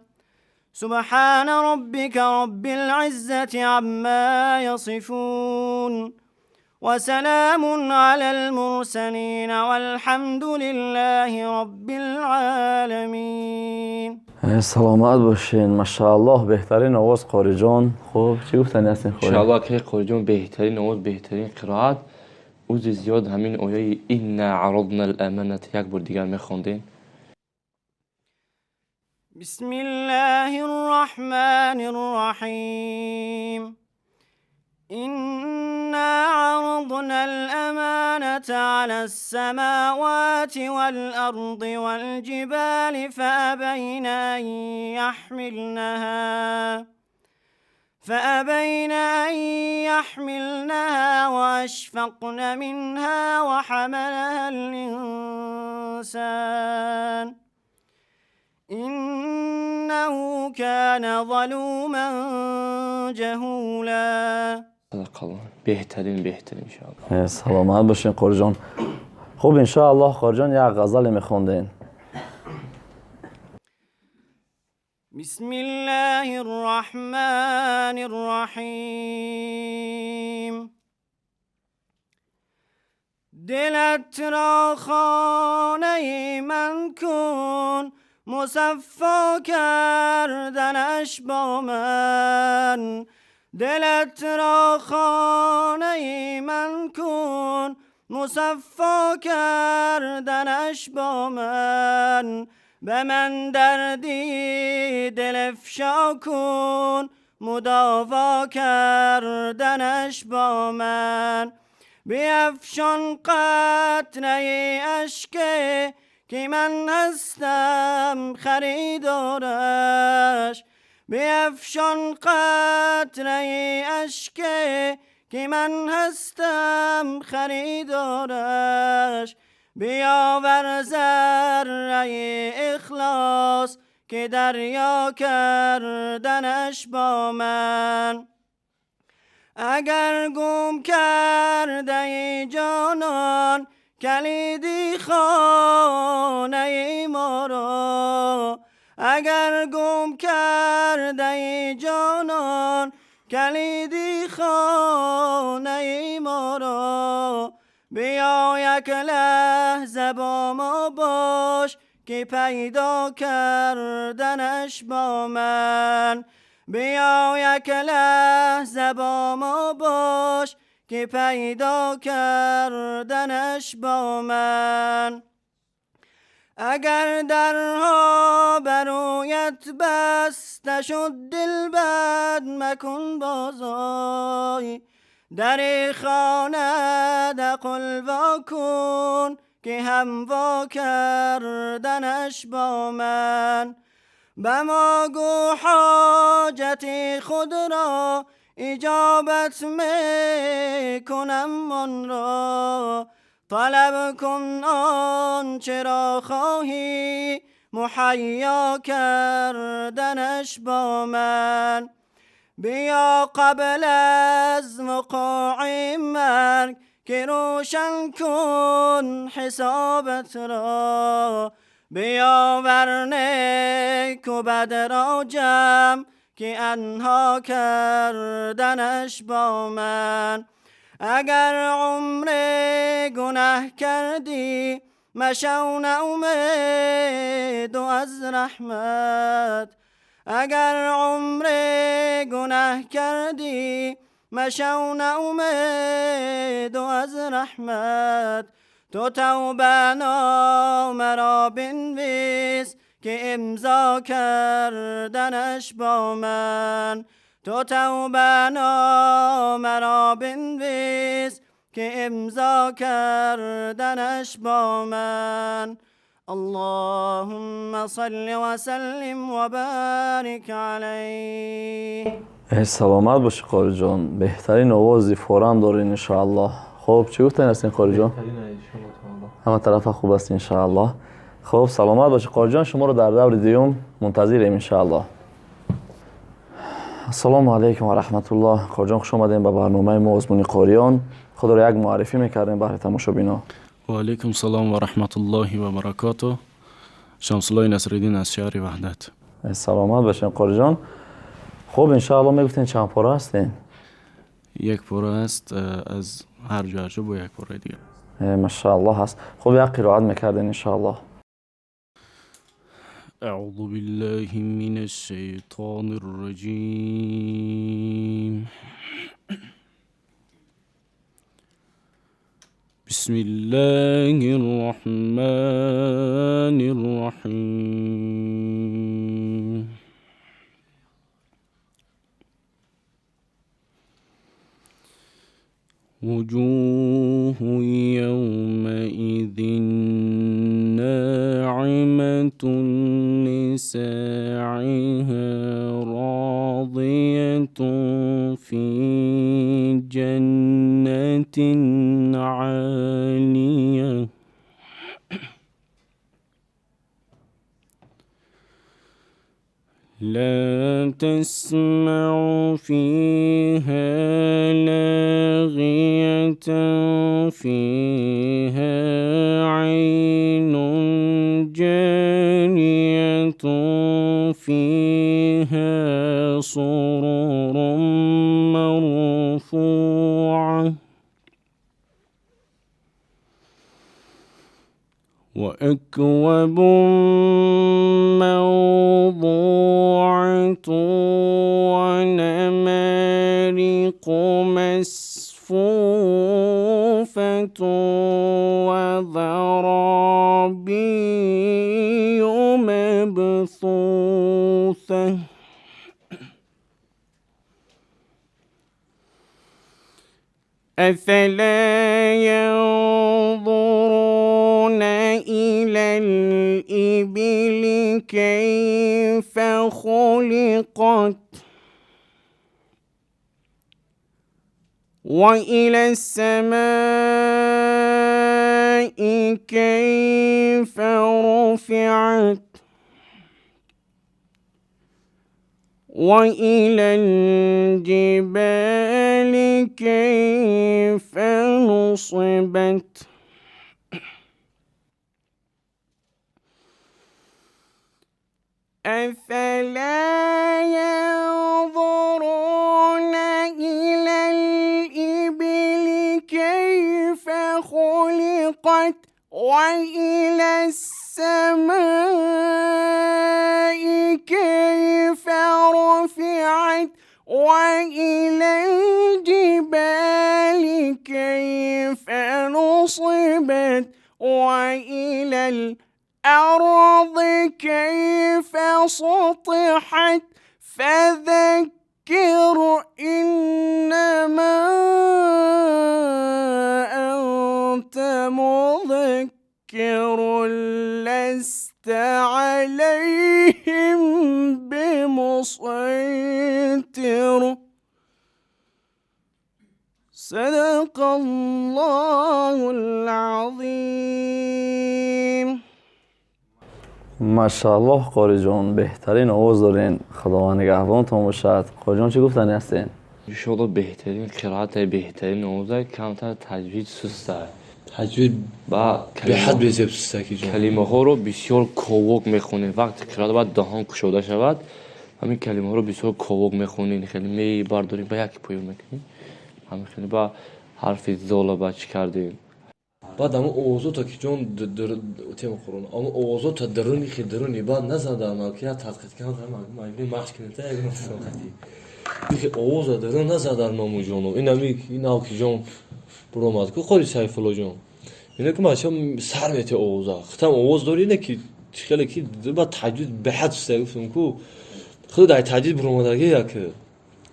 سبحان ربك رب العزة عما يصفون وسلام على المرسلين والحمد لله رب العالمين. سلامت باشین. ماشاءالله بهترین آواز قاری جان. خب چی گفتنی هستین قاری؟ انشاءالله که قاری جان بهترین آواز، بهترین قرائت. اوز زیاد همین آیه اینا عرضنا الامانة یک بار دیگر میخوندین. بسم الله الرحمن الرحيم. إنا عرضنا الأمانة على السماوات والأرض والجبال فأبين أن يحملنها وأشفقن منها وحملها الإنسان إنه كان ظلوما جهولا. بهترین انشاءالله. سلامت باشین قاری جان. خب انشاءالله قاری جان یک غزل میخوندین. بسم الله الرحمن الرحیم. دلت را خانه من کن، مصفا کردنش با من. دلت را خانه من کن، مصفا کردنش با من. به من دردی دل افشا کن، مداوا کردنش با من. بیفشان قطره اشکه که من هستم خریدارش. بیفشان قطره اشکه که من هستم خریدارش. بیاور ذره اخلاص که دریا کردنش با من. اگر گم کرده جانان کلیدی خانه ما را، اگر گم کرده جانان کلیدی خانه ما را. بیا یک لحظه با ما باش که پیدا کردنش با من. بیا یک لحظه با ما باش که پیدا کردنش با من. اگر درها برویت بسته شد دل بد مکن بازای. در خانه دقل وا کن که هم وا کردنش با من. به ما گو حاجت خود را اجابت می کنم آن را. طلب کن آن چرا خواهی مهیا کردنش با من. بیا قبل از وقوع مرگ که روشن کن حسابت را. بیاور نیک و بد را جمع که انها کردنش با من. اگر عمر گناه کردی مشو امید از رحمت. اگر عمر گناه کردی مشو امید از رحمت. تو توبه نامه را بنویس که امضا کردنش با من. تو توبه نامه را بنویس که امضا کردنش با من. اللهم صل و سلم و بارک علیه. سلامت باشی قاری جان. بهترین آوازی فورا دارین انشاءالله. خب چی گفتن هستین قاری جان؟ همه طرف خوب است انشاءالله. خب سلامت باشی قاری جان. شما رو در دور دیوم منتظریم انشاءالله. السلام علیکم و رحمت الله. قاری جان خوش آمدین به برنامه ما آزمون قاریان. خود رو یک معرفی میکردیم برای تماشابینا. و علیکم سلام و رحمت الله و برکاته. شمس الله نصرالدین از شهر وحدت. سلامت باشین قاری جان. خب انشاءالله میگفتین چند پاره هستین؟ یک پاره است از هر جا با یک پاره دیگه. ماشاءالله هست. خب یک قرائت میکردین انشاءالله. اعوذ بالله من الشیطان الرجیم. بسم الله الرحمن الرحیم. وجوه يومئذ ناعمة لسعيها راضية في جنة عالية لا تسمع فيها لاغية فيها عين جارية فيها سرر مرفوعة وأكواب موضوعة ونمارق مصفوفة وزرابي مبثوثة أفلا ينظرون إلى الإبل كيف خلقت وإلى السماء كيف رفعت وإلى الجبال كيف نصبت أفلا ينظرون إلى الإبل كيف خلقت وإلى السماء كيف رفعت وإلى الجبال كيف نصبت وإلى الأرض كيف سطحت فذكر إنما أنت مذكر لست عليهم بمسيطر صدق الله العظيم. ماشاءالله قاری جان بهترین آواز دارین. خداوند نگهبانتون باشد. قاری جان چی گفتنی هستین؟ انشاءالله بهترین قرائت بهترین آواز کمتر تجوید سست است. تجوید با به حد بزرگ سست کی جان. کلمه ها رو بسیار کوک میخونین. وقتی قرائت باید دهان گشوده شود. همین کلمه ها رو بسیار کوک میخونین. کلمه بردارین با یک پایین میکنین. همین خیلی با حرف زال بچ کردین. بعد اما اوضاع تا که جان تیم خورون اما اوضاع تا درونی خیلی درونی بعد نزده اما که تحقیق کنم مایبری مخش کنیم تا یک نفس وقتی دیگه اوضاع درون نزده مامو جانو این همی این او که جان برامد که خواهی سیف الله جان اینه که ماشم سر میته اوضاع ختم اوضاع داری اینه که خیلی که بعد تجدید به حد سته گفتم که خیلی در تجدید برامدگی یا که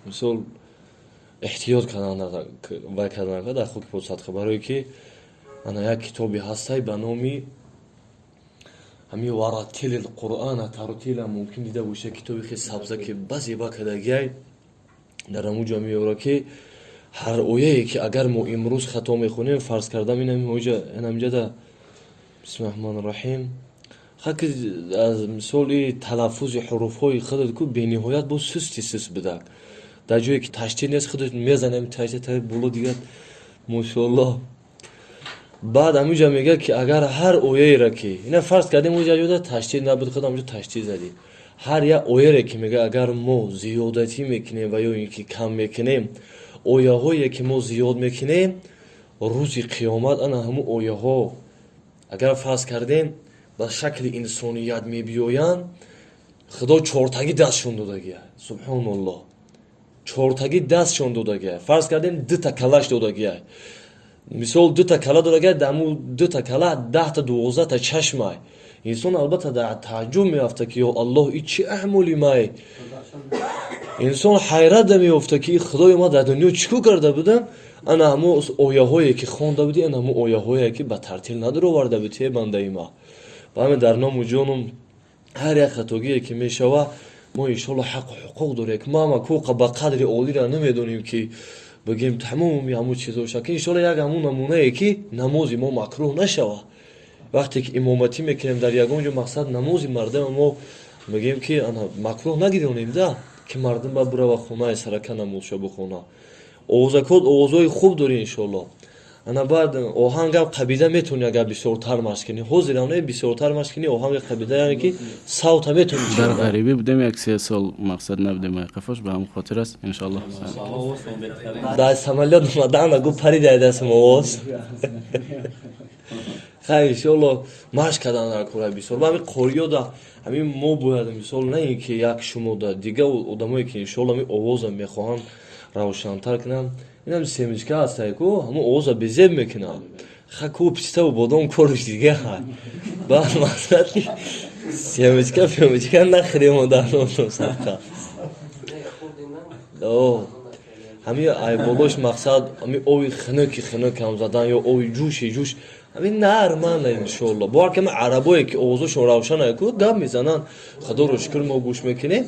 مثل احتیاط کردن و کردن در خوکی پوزد خبرهایی که انا یک کتابی هستی به نامی همی ورتل القرآن ترتیل ممکن دیده باشه کتابی خیلی سبزه که بعضی با کدگی در همون جامعه اورا که هر آیه‌ای که اگر ما امروز خطا میخونیم فرض کردم اینجا ده بسم الله الرحمن الرحیم خاک از مثال تلفظ حروف های خودت که به نهایت با سست بده در جایی که تشتیر نیست خودت میزنیم تشتیر بولو دیگه ماشاءالله. بعد همونجا میگه که اگر هر آیه‌ای را که اینا فرض کردیم اونجا جوده تشتیر نبود خودم اونجا تشتیر زدی هر یک آیه را که میگه اگر ما زیادتی میکنیم و یا اینکه کم میکنیم آیه هایی که ما زیاد میکنیم روز قیامت انا همون آیه ها اگر فرض کردیم به شکل انسانیت میبیاین خدا چهارتگی دستشون دادگیه سبحان الله چهارتگی دستشون دادگیه فرض کردیم دو تا کلش دادگیه مثال دو تا کلا داره دمو دو تا کلا 10 تا 12 تا چشمه انسان البته در تعجب میافته که یا الله این چه احمالی مای انسان حیرت میافته که خدای ما در دنیا چیکار کرده بودم انا همو آیه هایی که خوانده بودی انا همو آیه هایی که به ترتیل نداره آورده بودی بنده ما و همین در نام جانم هر یک خطاگی که میشوه ما ان شاء الله حق و حقوق داره که ما کوق به قدر عالی را نمیدونیم که بگیم تمام همون چیزا شد که ان شاء الله یک همون نمونه ای که نماز ما مکروه نشوه وقتی که امامتی میکنیم در یگان مقصد نماز مردم ما میگیم که انا مکروه نگیرونیم ده که مردم با بره و خونه سرکه نمازشو بخونه اوزاکات اوزای خوب داری ان شاء الله ана баъд оҳангам қабида метавони агар бисёртар машқ кунӣ. ҳозир ана бисёртар машқ кунӣ оҳанги қабида яъне ки савта метавони дар ғарибӣ будем 1-3 сол мақсад набудем айқафош ба ҳамн хотир аст иншоаллоҳ. дар самолёт омадан агу парида айдасам овоз. Хай иншоаллоҳ машқ кардан дар кораи бисёр. Ва ҳамин қориёда ҳамин мо бояд мисол не ин ки як шумода дига одамое ки иншоаллоҳ ҳамин овоза мехоҳанд равшантар кунанд. Инам семечка ҳастае ку ҳамун овоза безеб мекунад. Ха ку пиставу бодом кориш дига ҳай. Баъд мақсад ки семечка нахӯрем дар носафка. ҳамин айболош мақсад ҳамин ови хинукам задан ё ови ҷӯши ҳамин нарманда иншоаллоҳ. Бо ҳар каме арабое ки овозошон равшанае ку гап мезананд. Худоро шукр мо гӯш мекунем.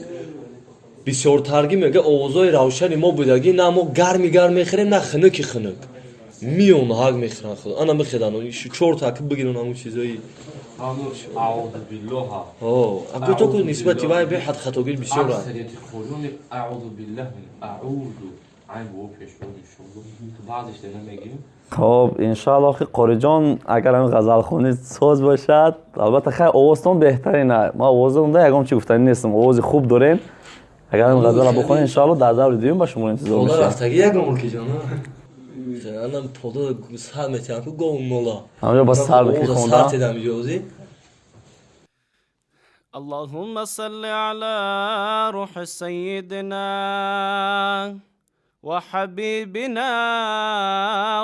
Бисёртарги мега овозои равшани мо будаги на мо гарми мехӯрем на хинуки миён ҳаг мехӯран худ. Ана мехӯран 4 таки бигирон ҳамун чизои аъуду биллоҳа. Аку то ку нисбати вай бе хат хатогир бисёр аст. Аъуду биллаҳ аъуду айн бо пешбон иншоаллоҳ. Баъзиш дена мегирем. خب انشاءالله که قاری جان اگر همین غزل خونی ساز باشد البته خیلی آوازتون بهترینه ما آوازم ده یکم چی گفتنی نیستم آواز خوب دارین اگر همین غزل بخونین انشاءالله در دور دیویم با شما انتظار میشه حالا رفتگی یکم که جانا الان پودا سر میتونم که گم مولا همونجا با سر بکی خوندم اللهم صل على روح سيدنا وحبيبنا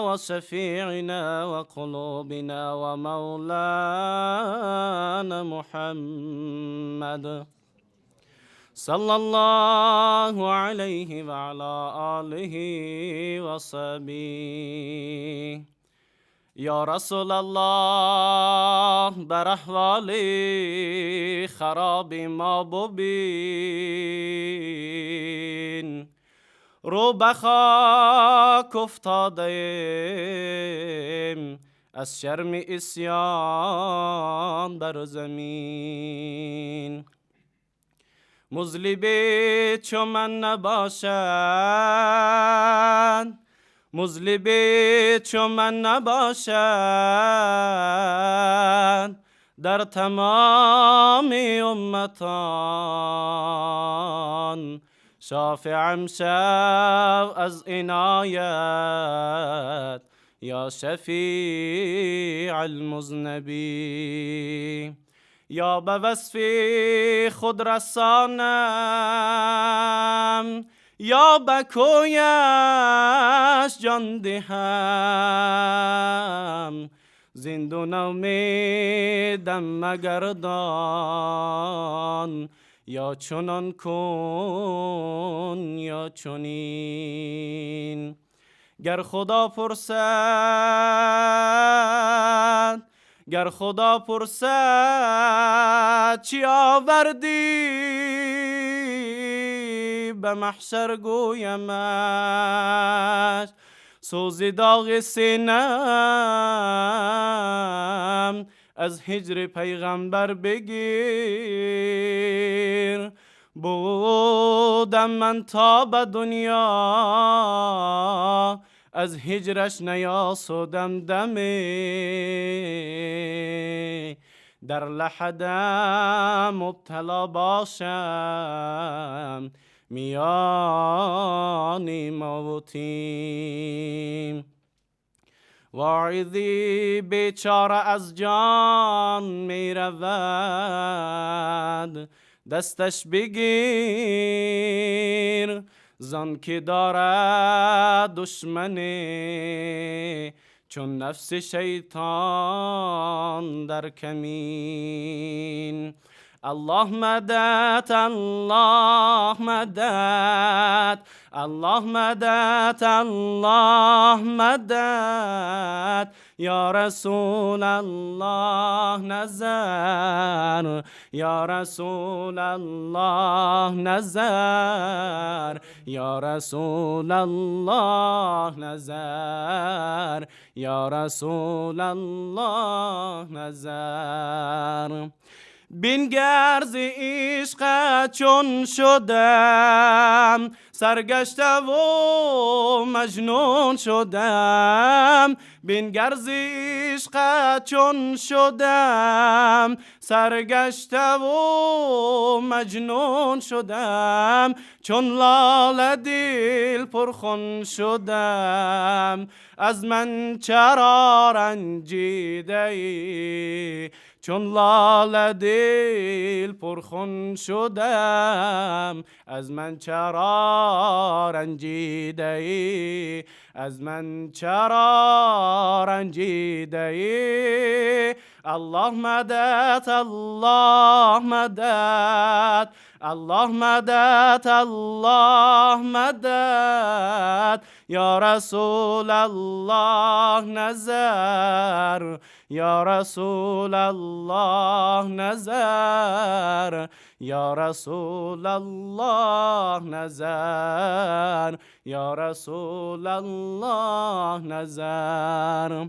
وشفيعنا وقلوبنا ومولانا محمد صلى الله عليه وعلى آله وصحبه یا رسول الله بر احوال خراب ما ببین رو بخاک افتادیم از شرم اسیان بر زمین مظلمی چو من نباشد مظلمی چو من نباشد در تمام امتان شافعم شو از عنایت یا شفیع المذنبین یا به وصف خود رسانم یا به کویش جان دهم زندون امیدم مگردان یا چنان کن یا چنین گر خدا پرسد چی آوردی به محشر گویمش سوز داغ سینم از هجر پیغمبر بگیر بودم من تا به دنیا از هجرش نیاسودم دمی در لحدم مبتلا باشم میان موتیم واعظی بیچاره از جان می رود دستش بگیر زن که دارد دشمنی چون نفس شیطان در کمین الله مدد الله مدد الله مدد الله مدد یا رسول الله نظر یا رسول الله نظر یا رسول الله نظر یا رسول الله نظر بینگر ز عشق چون شدم سرگشته و مجنون شدم بینگر ز عشق چون شدم سرگشته و مجنون شدم چون لاله دل پرخون شدم از من چرا رنجیده ای چون لاله دل پرخون شدم از من چرا رنجیده ای از من چرا رنجیده ای الله مدد الله مدد الله مدد الله مدد یا رسول الله نظر یا رسول الله نظر یا رسول الله نظر یا رسول الله نظر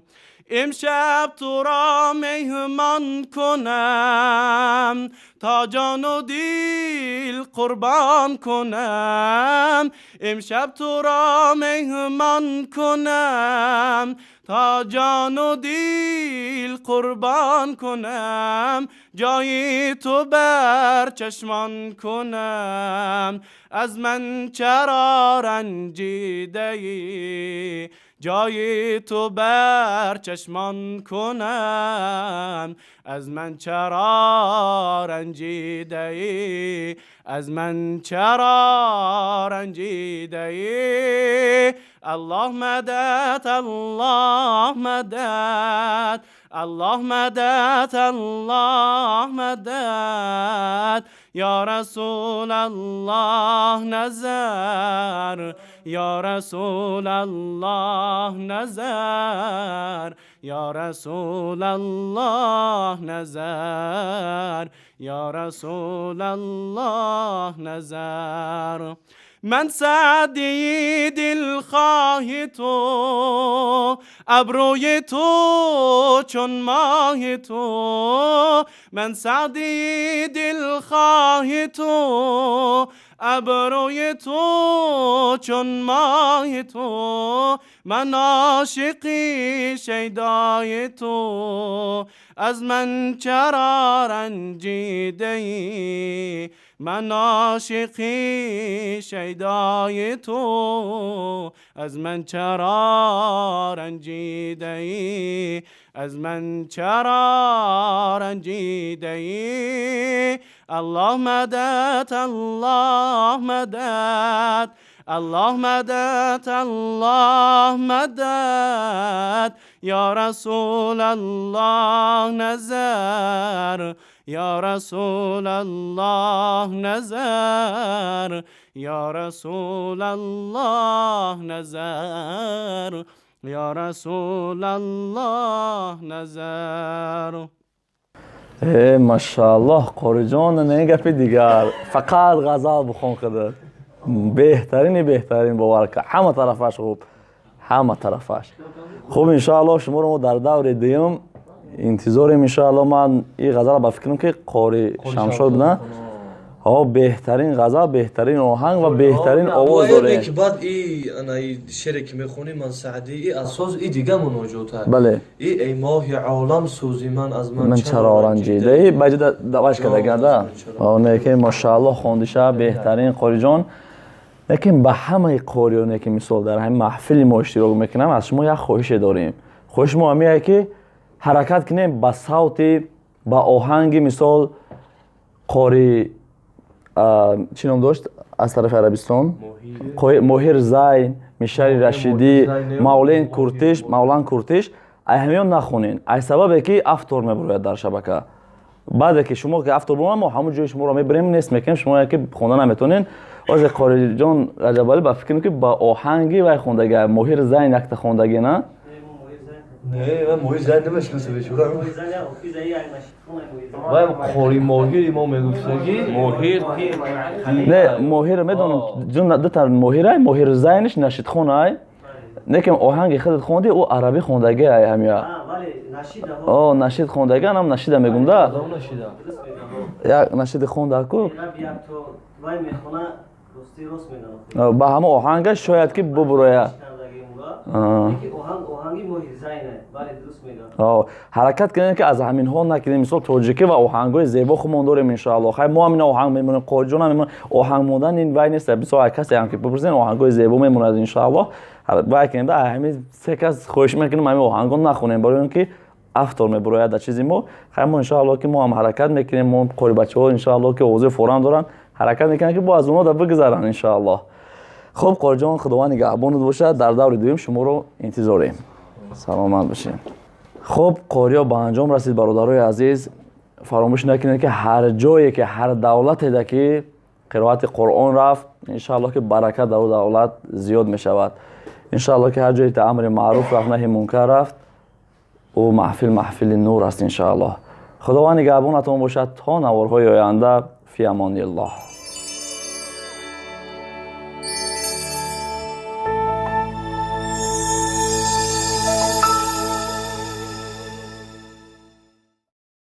امشب تو را مهمان کنم تا جان و دل قربان کنم امشب تو را مهمان کنم تا جان و دل قربان کنم جای تو بر چشمان کنم از من چرا رنجیده ای جای تو بر چشمان کنم از من چرا رنجیده ای از من چرا رنجیده ای الله مدد الله مدد الله مدد الله مدد یا رسول الله نظر یا رسول الله نظر یا رسول الله نظر یا رسول الله نظر من سعدی دلخواه تو ابروی تو چون ماه تو من سعدی دلخواه تو ابروی تو چون ماه تو من عاشقی شیدای تو از من چرا رنجیده ای من عاشقی شیدای تو از من چرا رنجیده ای از من چرا رنجیده ای الله مدد الله مدد الله مدد الله مدد یا رسول الله نظر یا رسول الله نظر یا رسول الله نظر یا رسول الله نظر ماشاءالله قاری جان نه گپی دیگر فقط غزل بخون کده بهترین باور که همه طرفش خوب همه طرفش خوب انشاءالله شما رو در دور دیم انتظاریم انشاءالله من این غزل با فکرم که قاری شمشاد نه بهترین غزل بهترین آهنگ و بهترین آواز داره که بعد این شعری که میخونی من سعدی اساس این دیگه مناجاته بله ای ماه عالم سوزی من از من چرا رنجیده ای بجد دواش کرده گرده اونه که ماشاءالله خوندیشه بهترین قاری جان لیکن به همه قاریانی که مثال در همین محفل ما اشتراک میکنم از شما یک خواهش داریم خواهش ما همیه که حرکت کنیم با صوت با آهنگ مثال قاری چی نام داشت از طرف عربستان ماهر زین میشری رشیدی مولان کورتش همین نخونین ای سببه که افطار میبروید در شبکه بعد که شما که افطار برون ما همون جای شما رو میبریم نیست میکنیم شما که خوندن نمیتونین از قاری جان رجب علی با فکر که با آهنگی و خوندگی ماهر زین یک خوندگی نه من ماهر زین نمیشناسم شما وای قاری ماهری ما میگفتگی ماهر نه ماهر میدونم جون دو تا ماهر زینش نشید خونه نکم آهنگ خودت خوندی او عربی خوندگی ای همیا ولی نشید ها او نشید خوندگی هم نشید میگم ده کدام نشیده یک نشید خونده کو رب یک تو وای میخونه راستی راست میگن با همه آهنگش شاید که ببروه آهنگی موهیزاینه ولی درست میگن حرکت کنید که از همین ها نکنید مثلا توجیکی و آهنگای زیبا خودمون داریم ان شاء الله خیر ما همین آهنگ میمونیم قاجون هم میمونیم آهنگ موندن این وای نیست بسیار کسی هم که بپرسین آهنگای زیبا میمونه ان شاء الله وای کنید همین سه کس خوش میکنیم همین آهنگو نخونیم برای اینکه افتار میبروید در چیزی ما خیر ما ان شاء الله که ما هم حرکت میکنیم ما قاری بچه‌ها ان شاء الله که اوضاع فوران دارن حرکت میکنن که با از اونها در بگذرن ان شاء الله خب قاری جان خداوند نگهبانت باشه در دور دوم شما رو انتظاریم سلامت باشین خب قاریا به انجام رسید برادرای عزیز فراموش نکنید که هر جایی که هر دولتی ده که قرائت قرآن رفت ان شاء الله که برکت در اون دولت زیاد می شود ان شاء الله که هر جایی که امر معروف رفت نهی منکر رفت او محفل نور است ان شاء الله خداوند نگهبانتون باشد تا نوارهای آینده فی امان الله